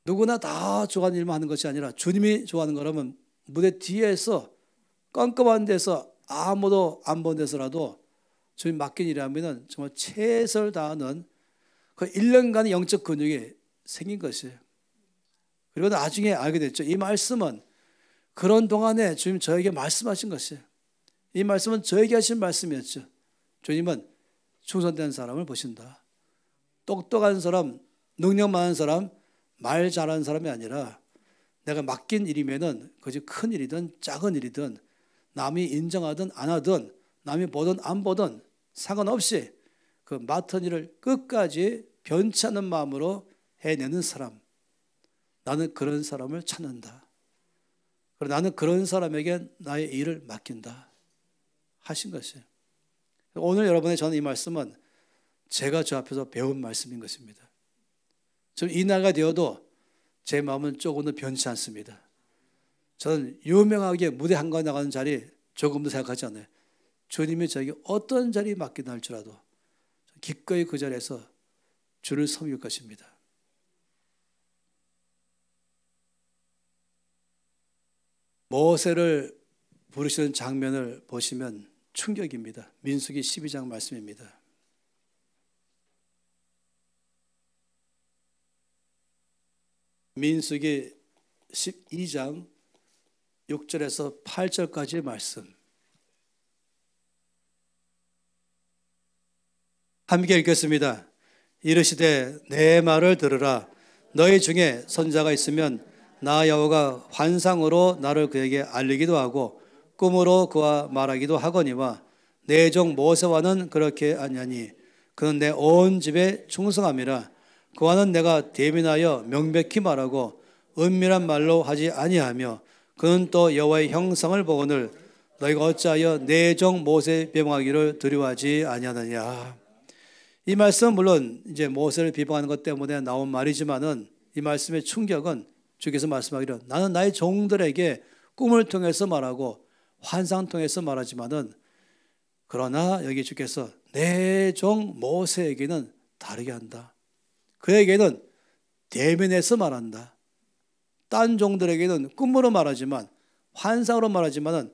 누구나 다 좋아하는 일만 하는 것이 아니라 주님이 좋아하는 거라면 무대 뒤에서 깜깜한 데서 아무도 안 본 데서라도 주님 맡긴 일이라면 정말 최선을 다하는 그 1년간의 영적 근육이 생긴 것이에요. 그리고 나중에 알게 됐죠. 이 말씀은 그런 동안에 주님 저에게 말씀하신 것이에요. 이 말씀은 저에게 하신 말씀이었죠. 주님은 충성된 사람을 보신다. 똑똑한 사람, 능력 많은 사람, 말 잘하는 사람이 아니라 내가 맡긴 일이면은 그것이 큰 일이든 작은 일이든 남이 인정하든 안 하든 남이 보든 안 보든 상관없이 그 맡은 일을 끝까지 변치 않는 마음으로 해내는 사람, 나는 그런 사람을 찾는다. 그리고 나는 그런 사람에게 나의 일을 맡긴다 하신 것이에요. 오늘 여러분의 저는 이 말씀은 제가 저 앞에서 배운 말씀인 것입니다. 지금 이 나이가 되어도 제 마음은 조금도 변치 않습니다. 저는 유명하게 무대 한가운데 나가는 자리 조금도 생각하지 않아요. 주님이 저에게 어떤 자리에 맡기나 할지라도 기꺼이 그 자리에서 주를 섬길 것입니다. 모세를 부르시는 장면을 보시면 충격입니다. 민수기 12장 말씀입니다. 민수기 12장 6절에서 8절까지의 말씀 함께 읽겠습니다. 이르시되 내 말을 들으라. 너희 중에 선자가 있으면 나 여호와가 환상으로 나를 그에게 알리기도 하고 꿈으로 그와 말하기도 하거니와 내 종 모세와는 그렇게 아니하니 그는 내 온 집에 충성함이라. 그와는 내가 대면하여 명백히 말하고 은밀한 말로 하지 아니하며 그는 또 여호와의 형상을 보거늘 너희가 어찌하여 내 종 모세 비방하기를 두려워하지 아니하느냐. 이 말씀은 물론 이제 모세를 비방하는 것 때문에 나온 말이지만은 이 말씀의 충격은 주께서 말씀하기를 나는 나의 종들에게 꿈을 통해서 말하고 환상 통해서 말하지만은 그러나 여기 주께서 내 종 모세에게는 다르게 한다. 그에게는 대면해서 말한다. 딴 종들에게는 꿈으로 말하지만 환상으로 말하지만은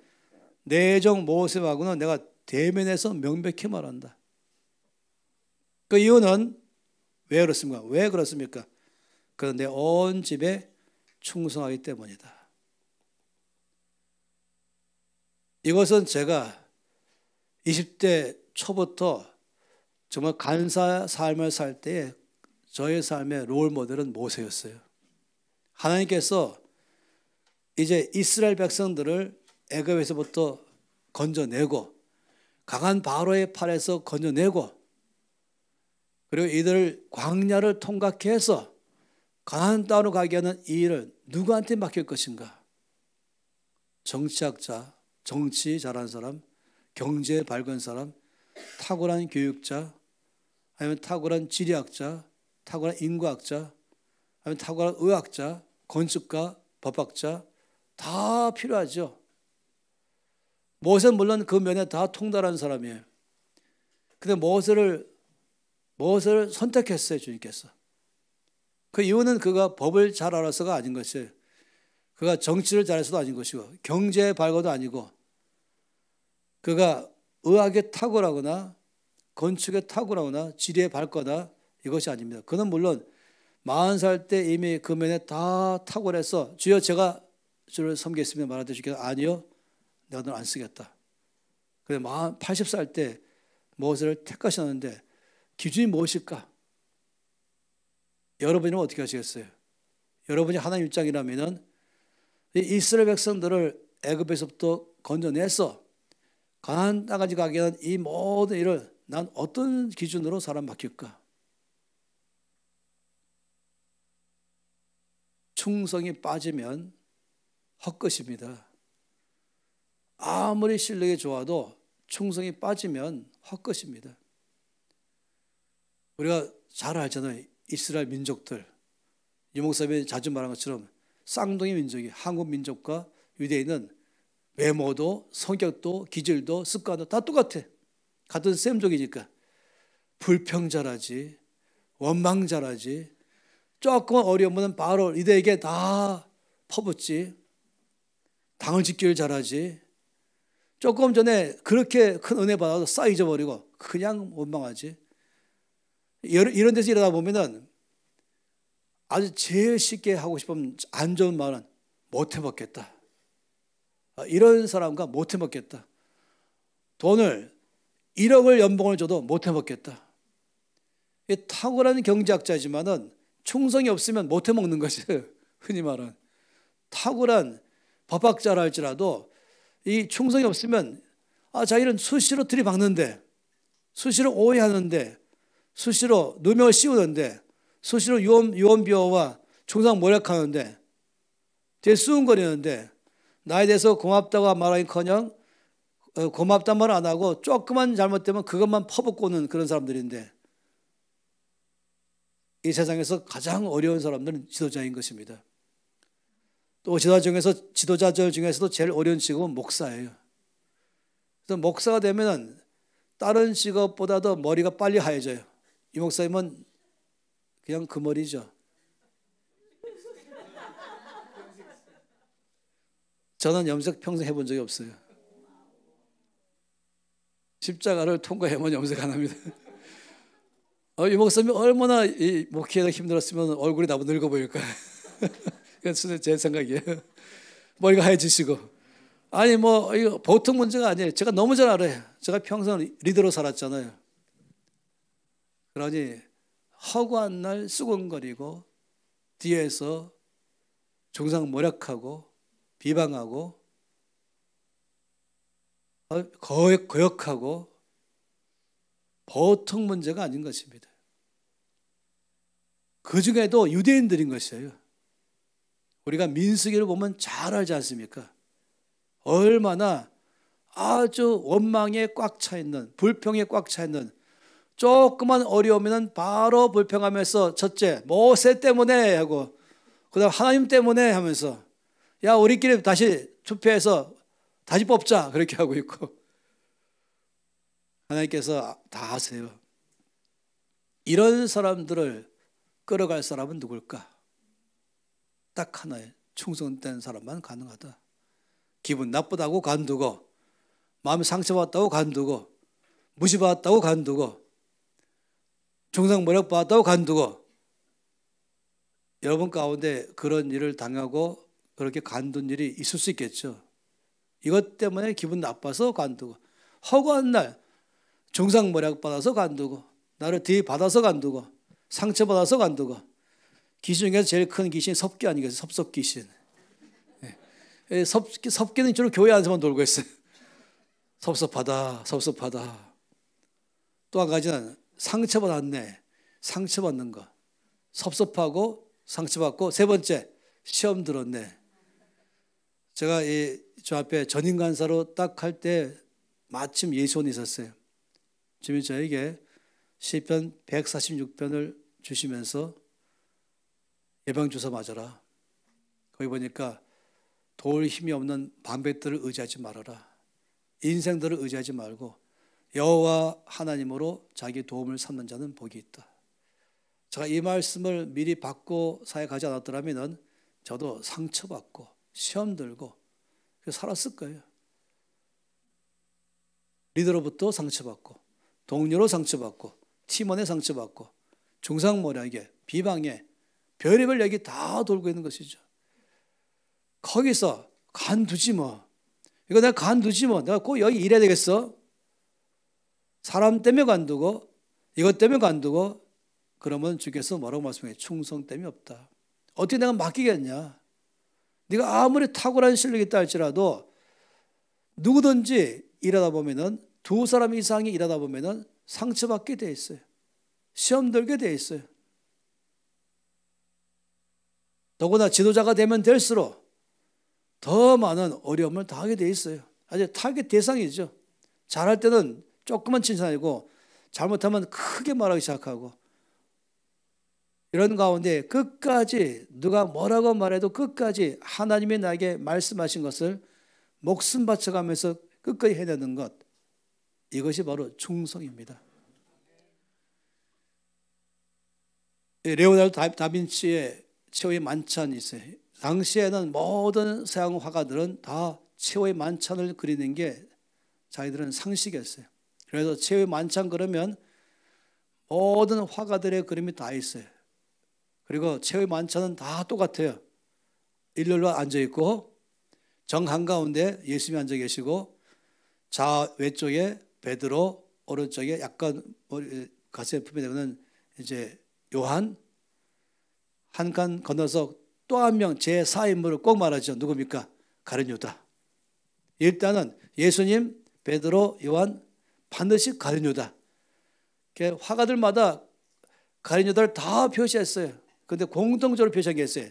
내 종 모세하고는 내가 대면해서 명백히 말한다. 그 이유는 왜 그렇습니까? 왜 그렇습니까? 그는 내 온 집에 충성하기 때문이다. 이것은 제가 20대 초부터 정말 간사 삶을 살 때에 저의 삶의 롤 모델은 모세였어요. 하나님께서 이제 이스라엘 백성들을 애굽에서부터 건져내고 강한 바로의 팔에서 건져내고 그리고 이들을 광야를 통과케 해서 가나안 땅으로 가게 하는 이 일을 누구한테 맡길 것인가? 정치학자, 정치 잘하는 사람, 경제에 밝은 사람, 탁월한 교육자, 아니면 탁월한 지리학자, 탁월한 인구학자, 아니면 탁월한 의학자, 건축가, 법학자 다 필요하죠. 모세는 물론 그 면에 다 통달하는 사람이에요. 근데 모세를 선택했어요, 주님께서. 그 이유는 그가 법을 잘 알아서가 아닌 것이에요. 그가 정치를 잘해서도 아닌 것이고 경제에 밝아도 아니고 그가 의학에 탁월하거나 건축에 탁월하거나 지리에 밝거나 이것이 아닙니다. 그는 물론 40살 때 이미 그 면에 다 탁월해서 주여 제가 주를 섬기겠습니다 말하되 주께서 아니요 내가 널 안 쓰겠다. 그래 80살 때 모세를 택하셨는데 기준이 무엇일까? 여러분은 어떻게 하시겠어요? 여러분이 하나님 입장이라면 이스라엘 백성들을 애굽에서부터 건져내서 가나안 땅까지 가게 하는 이 모든 일을 난 어떤 기준으로 사람 맡길까? 충성이 빠지면 헛것입니다. 아무리 실력이 좋아도 충성이 빠지면 헛것입니다. 우리가 잘 알잖아요. 이스라엘 민족들. 유 목사님이 자주 말한 것처럼 쌍둥이 민족이 한국 민족과 유대인은 외모도 성격도 기질도 습관도 다 똑같아. 같은 셈족이니까. 불평자라지 원망자라지 조금만 어려우면 바로 이들에게 다 퍼붓지. 당을 짓기를 잘하지. 조금 전에 그렇게 큰 은혜 받아도 싹 잊어버리고 그냥 원망하지. 이런 데서 일어나 보면은 아주 제일 쉽게 하고 싶으면 안 좋은 말은 못 해먹겠다. 이런 사람과 못 해먹겠다. 돈을 1억을 연봉을 줘도 못 해먹겠다. 탁월한 경제학자지만은 충성이 없으면 못 해먹는 것이에요. 흔히 말하는 탁월한 법학자라 할지라도 이 충성이 없으면 자기는 수시로 들이박는데 수시로 오해하는데 수시로 누명을 씌우는데 수시로 유언비어와 충성모략하는데 대수웅거리는데 나에 대해서 고맙다고 말하기커녕 고맙단 말 안 하고 조금만 잘못되면 그것만 퍼붓고는 그런 사람들인데 이 세상에서 가장 어려운 사람들은 지도자인 것입니다. 또 지도자들 중에서도 제일 어려운 직업은 목사예요. 그래서 목사가 되면 다른 직업보다도 머리가 빨리 하얘져요. 이 목사님은 그냥 그 머리죠. 저는 염색 평생 해본 적이 없어요. 십자가를 통과해만 염색 안 합니다. 이 목사님이 얼마나 이 목회가 힘들었으면 얼굴이 나보다 늙어 보일까. 그건 제 생각이에요. 머리가 하얘지시고. 아니 뭐 이거 보통 문제가 아니에요. 제가 너무 잘 알아요. 제가 평생 리더로 살았잖아요. 그러니 허구한 날 수군거리고 뒤에서 중상모략하고 비방하고 거역하고 보통 문제가 아닌 것입니다. 그 중에도 유대인들인 것이에요. 우리가 민수기를 보면 잘 알지 않습니까? 얼마나 아주 원망에 꽉 차 있는, 불평에 꽉 차 있는, 조그만 어려우면 바로 불평하면서 첫째 모세 때문에 하고 그다음 하나님 때문에 하면서 야 우리끼리 다시 투표해서 다시 뽑자 그렇게 하고 있고, 하나님께서 다 아세요. 이런 사람들을 끌어갈 사람은 누굴까? 딱 하나의 충성된 사람만 가능하다. 기분 나쁘다고 간두고, 마음이 상처받았다고 간두고, 무시받았다고 간두고, 중상모략 받았다고 간두고. 여러분 가운데 그런 일을 당하고 그렇게 간둔 일이 있을 수 있겠죠. 이것 때문에 기분 나빠서 간두고, 허구한 날 중상모략 받아서 간두고, 나를 들이받아서 간두고, 상처받아서 간두고. 귀신 중에서 제일 큰 귀신이 섭기 아니겠어요? 섭섭귀신. 섭기는 주로 교회 안에서만 돌고 있어요. 섭섭하다, 섭섭하다. 또 한 가지는 상처받았네, 상처받는 거. 섭섭하고 상처받고. 세 번째, 시험 들었네. 제가 저 앞에 전임 간사로 딱 할 때 마침 예수원이 있었어요. 주님이 저에게 시편 146편을 주시면서 예방주사 맞아라. 거기 보니까 도울 힘이 없는 방백들을 의지하지 말아라. 인생들을 의지하지 말고 여호와 하나님으로 자기 도움을 삼는 자는 복이 있다. 제가 이 말씀을 미리 받고 사역하지 않았더라면 저도 상처받고 시험 들고 살았을 거예요. 리더로부터 상처받고, 동료로 상처받고, 팀원에 상처받고, 중상모략에, 비방에, 별의별 얘기 다 돌고 있는 것이죠. 거기서 간두지 뭐. 이거 내가 간두지 뭐. 내가 꼭 여기 일해야 되겠어? 사람 때문에 간두고, 이것 때문에 간두고. 그러면 주께서 뭐라고 말씀해요? 충성 때문에 없다. 어떻게 내가 맡기겠냐? 네가 아무리 탁월한 실력이 있다 할지라도 누구든지 일하다 보면은, 두 사람 이상이 일하다 보면은 상처받게 돼 있어요. 시험 들게 돼 있어요. 더구나 지도자가 되면 될수록 더 많은 어려움을 당하게 돼 있어요. 아주 타겟 대상이죠. 잘할 때는 조금만 칭찬이고 잘못하면 크게 말하기 시작하고, 이런 가운데 끝까지 누가 뭐라고 말해도 끝까지 하나님이 나에게 말씀하신 것을 목숨 바쳐가면서 끝까지 해내는 것, 이것이 바로 충성입니다. 레오나르도 다빈치의 최후의 만찬이 있어요. 당시에는 모든 서양 화가들은 다 최후의 만찬을 그리는 게 자기들은 상식이었어요. 그래서 최후의 만찬 그러면 모든 화가들의 그림이 다 있어요. 그리고 최후의 만찬은 다 똑같아요. 일렬로 앉아있고 정 한가운데 예수님이 앉아 계시고, 좌 왼쪽에 베드로, 오른쪽에 약간 가슴에 품에 되는 이제 요한, 한 칸 건너서 또 한 명 제4인물을 꼭 말하죠. 누굽니까? 가룟 유다. 일단은 예수님, 베드로, 요한, 반드시 가룟 유다. 화가들마다 가룟 유다를 다 표시했어요. 그런데 공통적으로 표시한 게 있어요.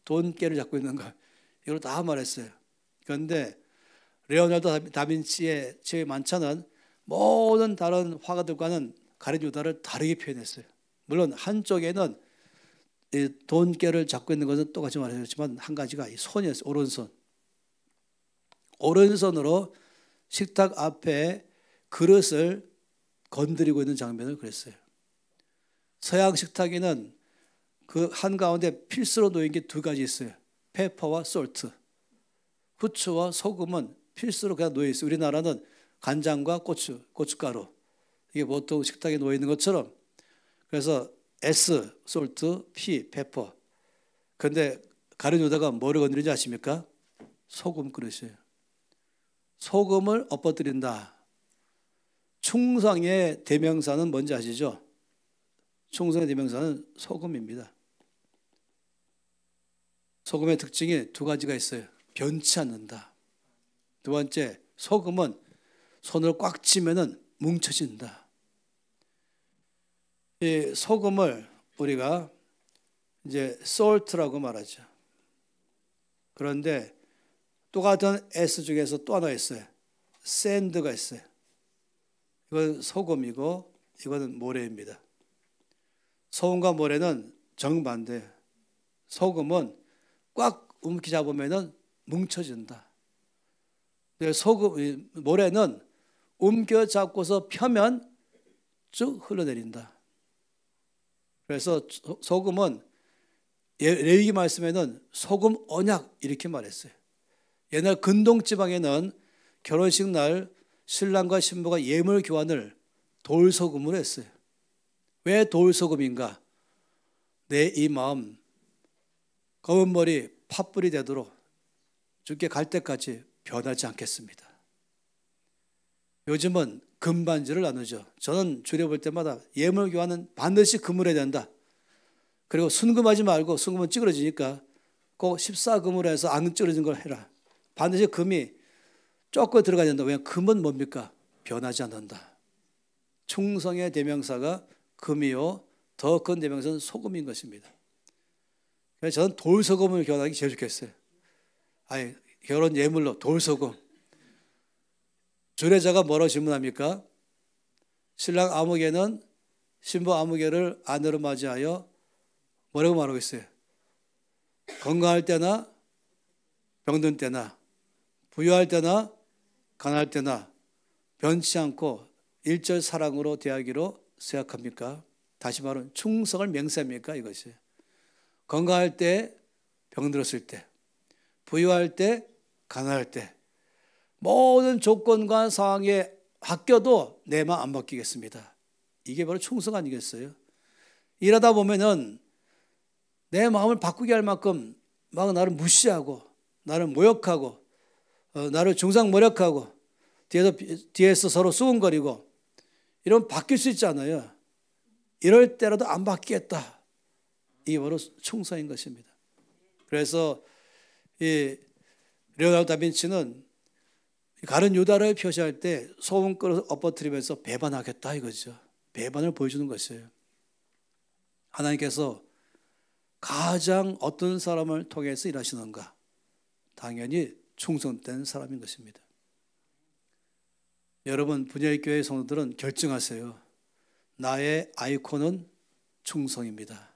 돈깨를 잡고 있는 거. 이걸 다 말했어요. 그런데 레오나르도 다빈치의 최후의 만찬은 모든 다른 화가들과는 가룟 유다를 다르게 표현했어요. 물론 한쪽에는 돈깨를 잡고 있는 것은 똑같이 말했지만 한 가지가 이 손이었어요. 오른손. 오른손으로 식탁 앞에 그릇을 건드리고 있는 장면을 그렸어요. 서양 식탁에는 그 한가운데 필수로 놓인 게 두 가지 있어요. 페퍼와 솔트. 후추와 소금은 필수로 그냥 놓여 있어요. 우리나라는 간장과 고춧가루. 이게 보통 식탁에 놓여 있는 것처럼. 그래서 S, 솔트, P, 페퍼. 그런데 가룟유다가 뭐를 건드리는지 아십니까? 소금 그릇이에요. 소금을 엎어뜨린다. 충성의 대명사는 뭔지 아시죠? 충성의 대명사는 소금입니다. 소금의 특징이 두 가지가 있어요. 변치 않는다. 두 번째, 소금은 손으로 꽉 쥐면은 뭉쳐진다. 이 소금을 우리가 이제 salt라고 말하죠. 그런데 똑같은 S 중에서 또 하나 있어요. sand가 있어요. 이건 소금이고 이거는 모래입니다. 소금과 모래는 정반대예요. 소금은 꽉 움키 잡으면 뭉쳐진다. 모래는 움켜 잡고서 펴면 쭉 흘러내린다. 그래서 소금은 레위기 말씀에는 소금 언약 이렇게 말했어요. 옛날 근동지방에는 결혼식 날 신랑과 신부가 예물 교환을 돌소금으로 했어요. 왜 돌소금인가? 내 이 마음 검은 머리 팥불이 되도록 주께 갈 때까지 변하지 않겠습니다. 요즘은 금반지를 나누죠. 저는 주례 볼 때마다 예물 교환은 반드시 금으로 해야 된다. 그리고 순금하지 말고 순금은 찌그러지니까 꼭 14금으로 해서 안 찌그러진 걸 해라. 반드시 금이 조금 들어가야 된다. 왜냐하면 금은 뭡니까? 변하지 않는다. 충성의 대명사가 금이요. 더 큰 대명사는 소금인 것입니다. 그래서 저는 돌소금을 교환하기 제일 좋겠어요. 아니, 결혼 예물로 돌소금. 주례자가 뭐라고 질문합니까? 신랑 아무개는 신부 아무개를 아내로 맞이하여 뭐라고 말하고 있어요? 건강할 때나 병든 때나 부유할 때나 가난할 때나 변치 않고 일절 사랑으로 대하기로 생각합니까? 다시 말하면 충성을 맹세합니까? 이것이 건강할 때, 병들었을 때, 부유할 때, 가난할 때 모든 조건과 상황에 바뀌어도 내 마음 안 바뀌겠습니다. 이게 바로 충성 아니겠어요? 일하다 보면은 내 마음을 바꾸게 할 만큼 막 나를 무시하고 나를 모욕하고 나를 중상모략하고 뒤에서 서로 수군거리고 이러면 바뀔 수 있잖아요. 이럴 때라도 안 바뀌겠다. 이게 바로 충성인 것입니다. 그래서 이 레오나르도 다빈치는 가룟유다를 표시할 때 소금그릇을 엎어뜨리면서 배반하겠다 이거죠. 배반을 보여주는 것이에요. 하나님께서 가장 어떤 사람을 통해서 일하시는가? 당연히 충성된 사람인 것입니다. 여러분 분야교회 성도들은 결정하세요. 나의 아이콘은 충성입니다.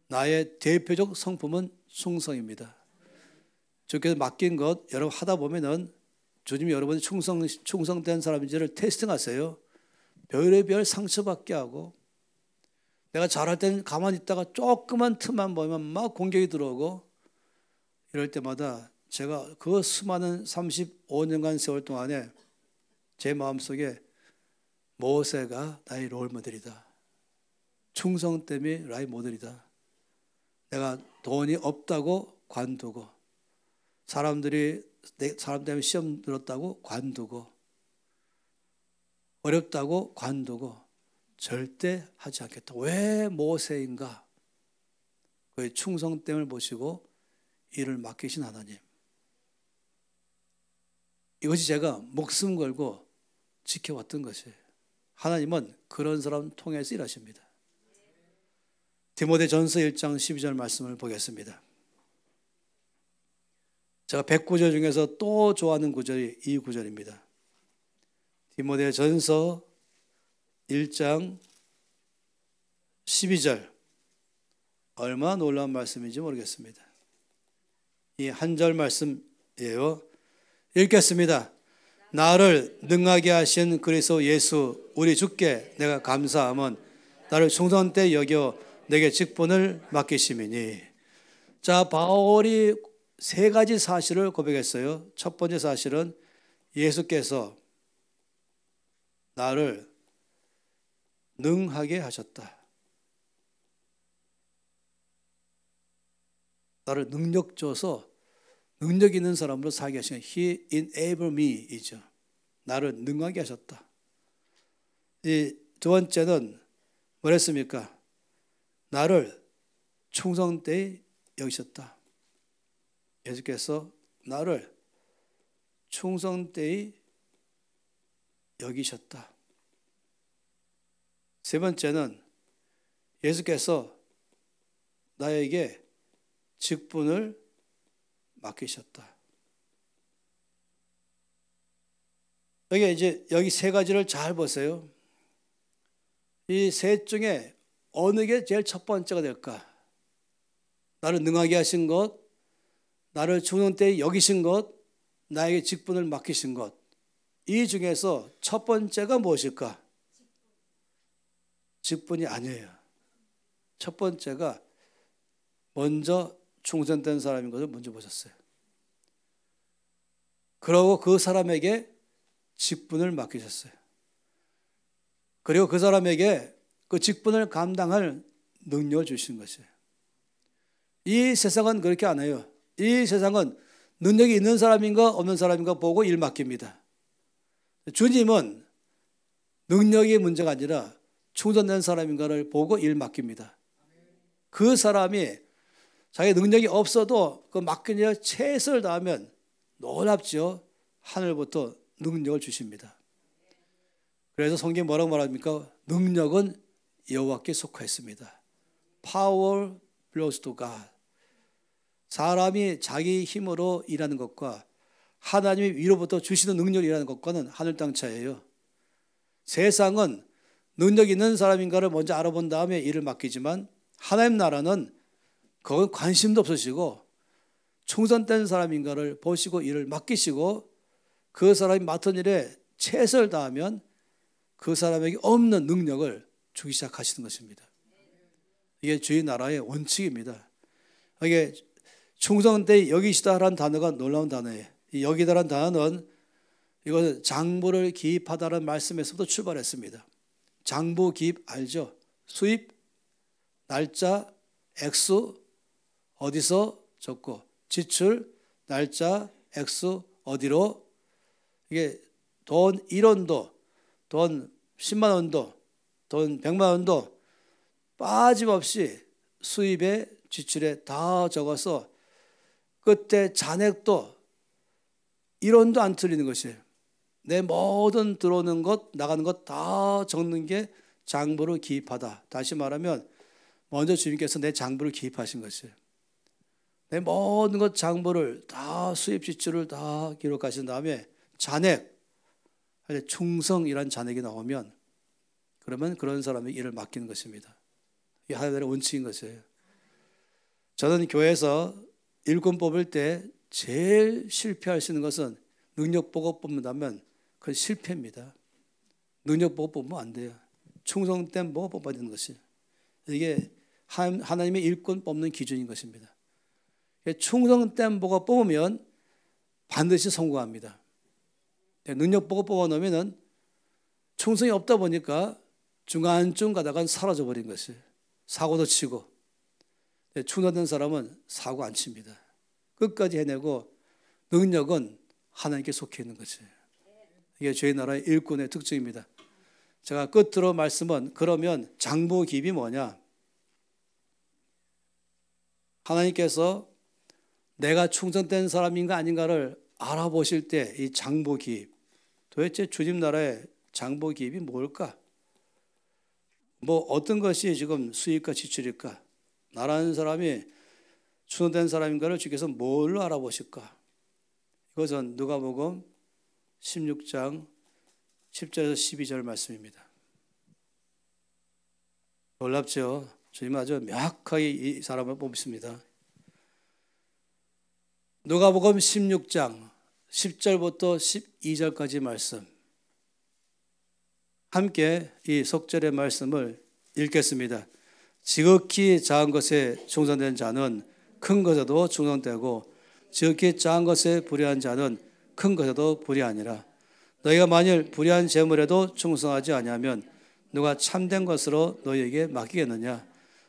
나의 대표적 성품은 충성입니다. 주께서 맡긴 것 여러분 하다 보면은 주님이 여러분이 충성된 사람인지를 테스팅하세요. 별의별 상처받게 하고 내가 잘할 때는 가만히 있다가 조그만 틈만 보면 막 공격이 들어오고 이럴 때마다 제가 그 수많은 35년간 세월 동안에 제 마음속에 모세가 나의 롤모델이다. 충성 때문에 나의 모델이다. 내가 돈이 없다고 관두고 사람 때문에 시험 들었다고 관두고 어렵다고 관두고 절대 하지 않겠다. 왜 모세인가? 그의 충성됨을 보시고 일을 맡기신 하나님. 이것이 제가 목숨 걸고 지켜왔던 것이에요. 하나님은 그런 사람 통해서 일하십니다. 디모데전서 1장 12절 말씀을 보겠습니다. 제가 100구절 중에서 또 좋아하는 구절이 이 구절입니다. 디모데전서 1장 12절 얼마나 놀라운 말씀인지 모르겠습니다. 이 한 절 말씀이에요. 읽겠습니다. 나를 능하게 하신 그리스도 예수 우리 주께 내가 감사함은 나를 충성 때 여겨 내게 직분을 맡기심이니. 자, 바울이 세 가지 사실을 고백했어요. 첫 번째 사실은 예수께서 나를 능하게 하셨다. 나를 능력 줘서 능력 있는 사람으로 살게 하신 He enabled me이죠. 나를 능하게 하셨다. 이 두 번째는 뭐랬습니까? 나를 충성되이 여기셨다. 예수께서 나를 충성되이 여기셨다. 세 번째는 예수께서 나에게 직분을 맡기셨다. 여기 세 가지를 잘 보세요. 이 셋 중에 어느 게 제일 첫 번째가 될까? 나를 능하게 하신 것, 나를 충성되이 여기신 것, 나에게 직분을 맡기신 것. 이 중에서 첫 번째가 무엇일까? 직분이 아니에요. 첫 번째가 먼저 충성된 사람인 것을 먼저 보셨어요. 그러고 그 사람에게 직분을 맡기셨어요. 그리고 그 사람에게 그 직분을 감당할 능력을 주신 것이에요. 이 세상은 그렇게 안 해요. 이 세상은 능력이 있는 사람인가 없는 사람인가 보고 일 맡깁니다. 주님은 능력이 문제가 아니라 충성된 사람인가를 보고 일 맡깁니다. 그 사람이 자기 능력이 없어도 그 맡긴 일에 최선을 다하면 놀랍죠. 하늘부터 능력을 주십니다. 그래서 성경이 뭐라고 말합니까? 능력은 여호와께 속하였습니다. Power belongs to God. 사람이 자기 힘으로 일하는 것과 하나님이 위로부터 주시는 능력을 일하는 것과는 하늘 땅 차이예요. 세상은 능력 있는 사람인가를 먼저 알아본 다음에 일을 맡기지만 하나님 나라는 그건 관심도 없으시고 충성된 사람인가를 보시고 일을 맡기시고 그 사람이 맡은 일에 최선을 다하면 그 사람에게 없는 능력을 주기 시작하시는 것입니다. 이게 주의 나라의 원칙입니다. 이게 충성되이 여기시다라는 단어가 놀라운 단어예요. 이 여기다라는 단어는 이것은 장부를 기입하다라는 말씀에서부터 출발했습니다. 장부 기입 알죠? 수입, 날짜, 액수, 어디서 적고 지출, 날짜, 액수, 어디로. 이게 돈 1원도, 돈 10만 원도, 돈 100만 원도 빠짐없이 수입에 지출에 다 적어서 끝에 잔액도 1원도 안 틀리는 것이에요. 내 모든 들어오는 것, 나가는 것 다 적는 게 장부로 기입하다. 다시 말하면 먼저 주님께서 내 장부를 기입하신 것이에요. 내 모든 것 장부를 다 수입 지출을 다 기록하신 다음에 잔액, 충성이라는 잔액이 나오면 그러면 그런 사람에게 일을 맡기는 것입니다. 이게 하나님의 원칙인 것이에요. 저는 교회에서 일꾼 뽑을 때 제일 실패할 수 있는 것은 능력 보고 뽑는다면 그건 실패입니다. 능력 보고 뽑으면 안 돼요. 충성된 보고 뽑아야 되는 것이. 이게 하나님의 일꾼 뽑는 기준인 것입니다. 충성된 보고 뽑으면 반드시 성공합니다. 능력 보고 뽑아놓으면 충성이 없다 보니까 중간쯤 가다가 사라져 버린 것이에요. 사고도 치고. 충성된 사람은 사고 안 칩니다. 끝까지 해내고 능력은 하나님께 속해 있는 것이에요. 이게 저희 나라의 일꾼의 특징입니다. 제가 끝으로 말씀은 그러면 장부 기입이 뭐냐? 하나님께서 내가 충성된 사람인가 아닌가를 알아보실 때 이 장부 기입, 도대체 주님 나라의 장부 기입이 뭘까? 뭐 어떤 것이 지금 수입과 지출일까? 나라는 사람이 충성된 사람인가를 주께서 뭘로 알아보실까? 이것은 누가복음 16장 10절에서 12절 말씀입니다. 놀랍죠? 주님은 아주 명확하게 이 사람을 뽑습니다. 누가복음 16장 10절부터 12절까지 말씀, 함께 이 속절의 말씀을 읽겠습니다. 지극히 작은 것에 충성된 자는 큰 것에도 충성되고 지극히 작은 것에 불의한 자는 큰 것에도 불의하니라. 너희가 만일 불의한 재물에도 충성하지 아니하면 누가 참된 것으로 너희에게 맡기겠느냐.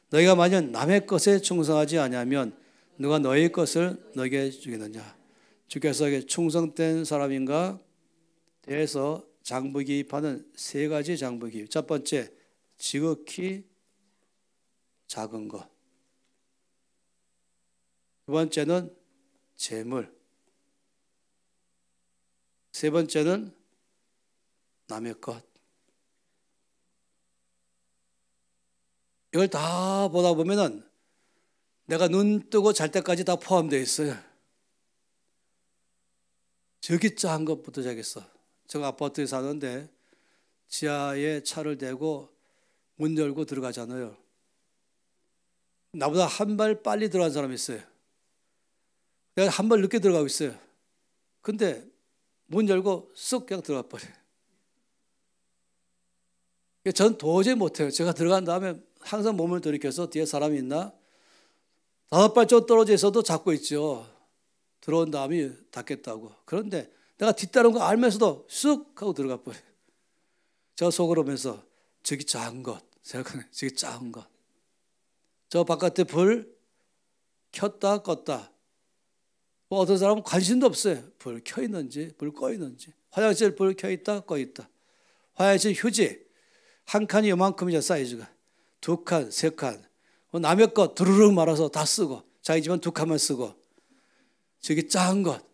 너희가 만일 남의 것에 충성하지 아니하면 누가 너희 것을 너희에게 주겠느냐. 주께서 충성된 사람인가 대해서 장부기입하는 세 가지 장부기입. 첫 번째, 지극히 작은 것. 두 번째는 재물. 세 번째는 남의 것. 이걸 다 보다 보면은 내가 눈 뜨고 잘 때까지 다 포함되어 있어요. 저기 작은 것부터 자겠어. 제가 아파트에 사는데 지하에 차를 대고 문 열고 들어가잖아요. 나보다 한 발 빨리 들어간 사람이 있어요. 내가 한 발 늦게 들어가고 있어요. 근데 문 열고 쑥 그냥 들어가 버려요. 전 도저히 못해요. 제가 들어간 다음에 항상 몸을 돌이켜서 뒤에 사람이 있나? 5발짝 떨어져 있어도 잡고 있죠. 들어온 다음에 닫겠다고. 그런데 내가 뒤따른 거 알면서도 쑥 하고 들어가 버려요. 저 속으로 오면서 저기 작은 것 생각하네. 저기 작은 것. 저 바깥에 불 켰다 껐다. 뭐 어떤 사람은 관심도 없어요. 불 켜 있는지 불 꺼 있는지. 화장실 불 켜 있다 꺼 있다. 화장실 휴지 한 칸이 요만큼이죠. 사이즈가. 2칸 3칸. 남의 것 두루룩 말아서 다 쓰고 자기 집은 2칸만 쓰고. 저기 작은 것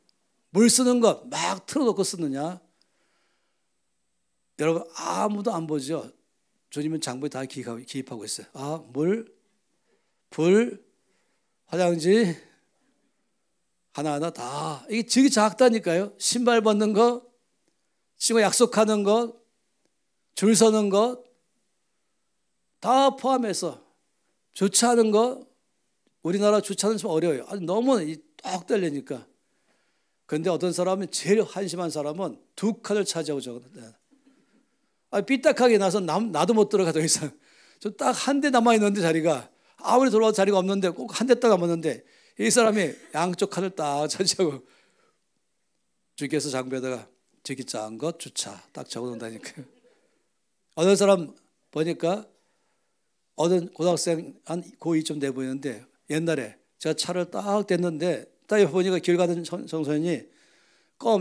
물 쓰는 것 막 틀어놓고 쓰느냐. 여러분 아무도 안 보죠. 주님은 장부에 다 기입하고 있어요. 물, 불, 화장지 하나하나 다. 이게 되게 작다니까요. 신발 벗는 것, 친구 약속하는 것, 줄 서는 것 다 포함해서 주차하는 것. 우리나라 주차는 좀 어려워요. 너무 딱 떨리니까. 그런데 어떤 사람은 제일 한심한 사람은 2칸을 차지하고 저거는. 삐딱하게 나서 나도 못 들어가 더 이상. 저 딱 한 대 남아 있는데 자리가 아무리 돌아와도 자리가 없는데 꼭 한 대 딱 남았는데 이 사람이 양쪽 칸을 딱 차지하고 주께서 장부에다가 저기 작은 것 주차 딱 적어놓는다니까요. 어떤 사람 보니까 어떤 고등학생 한 고2쯤 돼 보이는데 옛날에 제가 차를 딱 댔는데 딱 보니까 길 가던 청소년이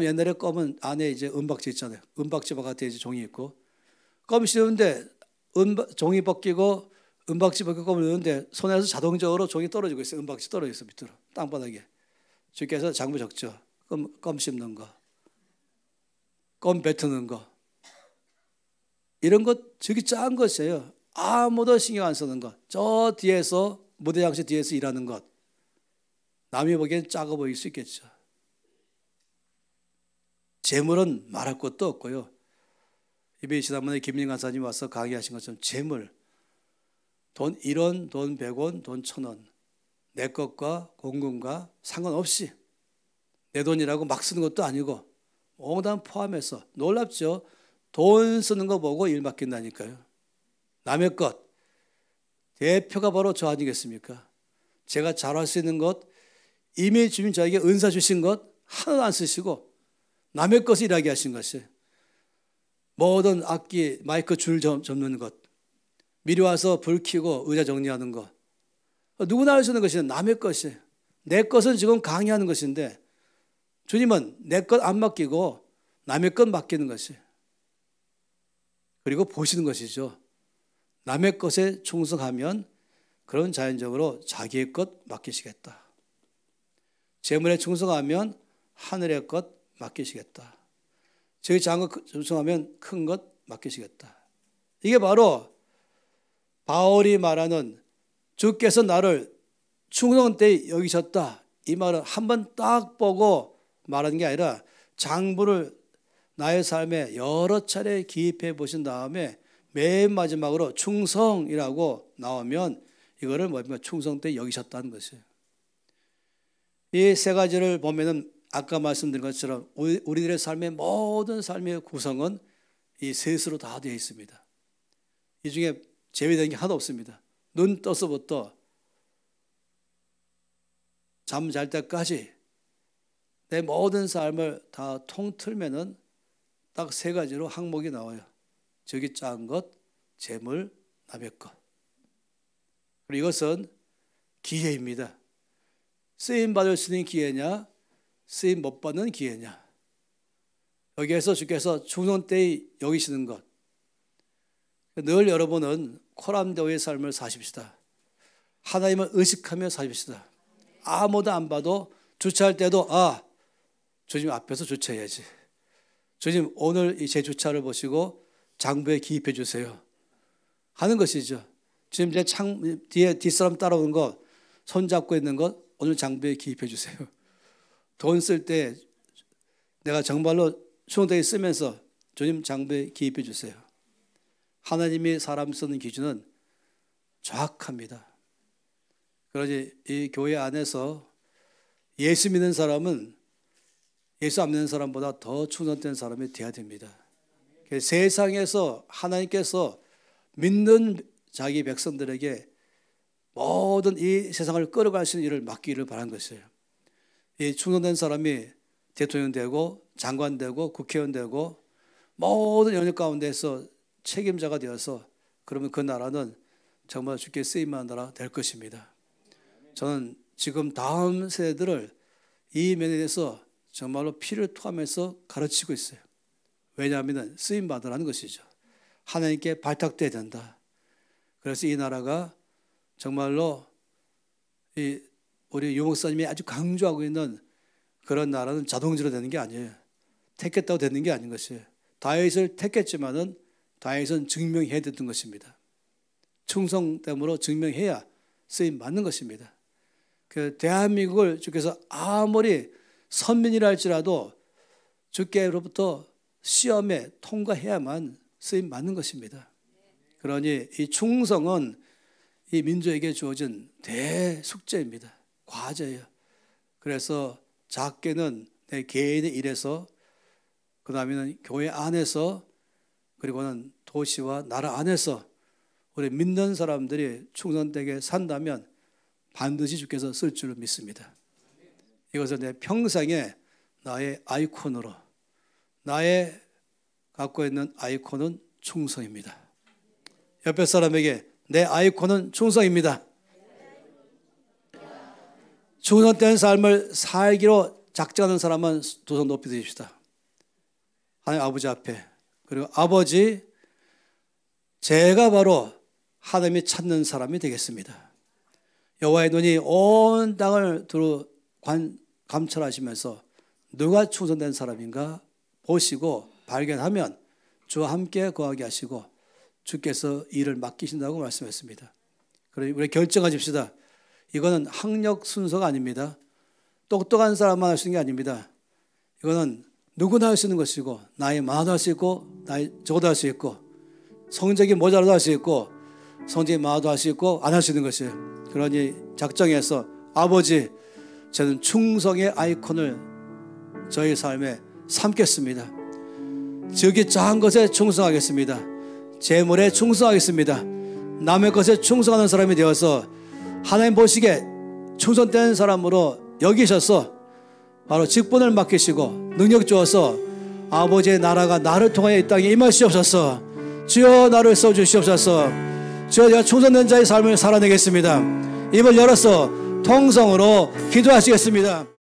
옛날에 껌은 안에 이제 은박지 있잖아요. 은박지 바깥에 이제 종이 있고 껌 씌우는데 종이 벗기고 은박지 벗기고 껌을 넣는데 손에서 자동적으로 종이 떨어지고 있어요. 은박지 떨어져 있어 밑으로 땅바닥에. 주께서 장부 적죠. 껌 씹는 거, 껌 뱉는 거 이런 것 저기 작은 것이에요. 아무도 신경 안 쓰는 것. 저 뒤에서 무대 장치 뒤에서 일하는 것. 남이 보기엔 작아 보일 수 있겠죠. 재물은 말할 것도 없고요. 이번에 지난번에 김민 간사님 와서 강의하신 것처럼 재물, 돈 1원, 돈 100원, 돈 1000원 내 것과 공금과 상관없이 내 돈이라고 막 쓰는 것도 아니고 옹단 포함해서 놀랍죠. 돈 쓰는 거 보고 일 맡긴다니까요. 남의 것 대표가 바로 저 아니겠습니까? 제가 잘할 수 있는 것 이미 주님 저에게 은사 주신 것 하나도 안 쓰시고 남의 것을 일하게 하신 것이 모든 악기 마이크 줄 접는 것 미리 와서 불 켜고 의자 정리하는 것 누구나 할 수 있는 것이 남의 것이 내 것은 지금 강의하는 것인데 주님은 내 것 안 맡기고 남의 것 맡기는 것이 그리고 보시는 것이죠. 남의 것에 충성하면 그런 자연적으로 자기의 것 맡기시겠다. 재물에 충성하면 하늘의 것 맡기시겠다. 저희 작은 것 충성하면 큰 것 맡기시겠다. 이게 바로 바울이 말하는 주께서 나를 충성 때 여기셨다. 이 말은 한번 딱 보고 말하는 게 아니라 장부를 나의 삶에 여러 차례 기입해 보신 다음에 맨 마지막으로 충성이라고 나오면 이거를 뭡니까? 충성 때 여기셨다는 것이에요. 이 세 가지를 보면은 아까 말씀드린 것처럼 우리들의 삶의 모든 삶의 구성은 이 셋으로 다 되어 있습니다. 이 중에 제외된 게 하나도 없습니다. 눈 떠서부터 잠 잘 때까지 내 모든 삶을 다 통틀면은 딱 세 가지로 항목이 나와요. 적이 작은 것, 재물, 남의 것. 그리고 이것은 기회입니다. 쓰임 받을 수 있는 기회냐, 쓰임 못 받는 기회냐. 여기에서 주께서 충성되이 여기시는 것. 늘 여러분은 코람데오의 삶을 사십시다. 하나님을 의식하며 사십시다. 아무도 안 봐도 주차할 때도 주님 앞에서 주차해야지. 주님 오늘 이 제 주차를 보시고 장부에 기입해 주세요 하는 것이죠. 지금 제 뒤에 뒷사람 따라오는 것, 손잡고 있는 것 오늘 장부에 기입해 주세요. 돈 쓸 때 내가 정말로 충성되게 쓰면서 주님 장부에 기입해 주세요. 하나님이 사람 쓰는 기준은 정확합니다. 그러지 이 교회 안에서 예수 믿는 사람은 예수 안 믿는 사람보다 더 충성된 사람이 되어야 됩니다. 세상에서 하나님께서 믿는 자기 백성들에게 모든 이 세상을 끌어갈 수 있는 일을 맡기를 바란 것이에요. 이 충성된 사람이 대통령 되고 장관 되고 국회의원 되고 모든 영역 가운데서 책임자가 되어서 그러면 그 나라는 정말 주께 쓰임받는 나라 될 것입니다. 저는 지금 다음 세대들을 이 면에 대해서 정말로 피를 토하면서 가르치고 있어요. 왜냐하면 쓰임받으라는 것이죠. 하나님께 발탁돼야 된다. 그래서 이 나라가 정말로 우리 유 목사님이 아주 강조하고 있는 그런 나라는 자동적으로 되는 게 아니에요. 택했다고 되는 게 아닌 것이에요. 다윗을 택했지만은 다윗은 증명해야 됐던 것입니다. 충성됨으로 증명해야 쓰임 받는 것입니다. 그 대한민국을 주께서 아무리 선민이라 할지라도 주께로부터 시험에 통과해야만 쓰임 받는 것입니다. 그러니 이 충성은 이 민족에게 주어진 대숙제입니다. 과제예요. 그래서 작게는 내 개인의 일에서, 그 다음에는 교회 안에서, 그리고는 도시와 나라 안에서 우리 믿는 사람들이 충성되게 산다면 반드시 주께서 쓸 줄을 믿습니다. 이것은 내 평생에 나의 아이콘으로, 나의 갖고 있는 아이콘은 충성입니다. 옆에 사람에게 내 아이콘은 충성입니다. 충성된 삶을 살기로 작정하는 사람은 두 손 높이 드십시다. 하나님 아버지 앞에. 그리고 아버지, 제가 바로 하나님이 찾는 사람이 되겠습니다. 여호와의 눈이 온 땅을 두루 감찰하시면서 누가 충성된 사람인가 보시고 발견하면 주와 함께 거하게 하시고 주께서 일을 맡기신다고 말씀했습니다. 그러니 우리 결정하십시다. 이거는 학력 순서가 아닙니다. 똑똑한 사람만 할 수 있는 게 아닙니다. 이거는 누구나 할 수 있는 것이고, 나이 많아도 할 수 있고, 나이 적어도 할 수 있고, 성적이 모자라도 할 수 있고, 성적이 많아도 할 수 있고, 안 할 수 있는 것이에요. 그러니 작정해서 아버지, 저는 충성의 아이콘을 저희 삶에 삼겠습니다. 적이 작은 것에 충성하겠습니다. 재물에 충성하겠습니다. 남의 것에 충성하는 사람이 되어서 하나님 보시기에 충성된 사람으로 여기셔서 바로 직분을 맡기시고 능력 주어서 아버지의 나라가 나를 통하여 이 땅에 임하시옵소서. 주여 나를 써주시옵소서. 주여 내가 충성된 자의 삶을 살아내겠습니다. 입을 열어서 통성으로 기도하시겠습니다.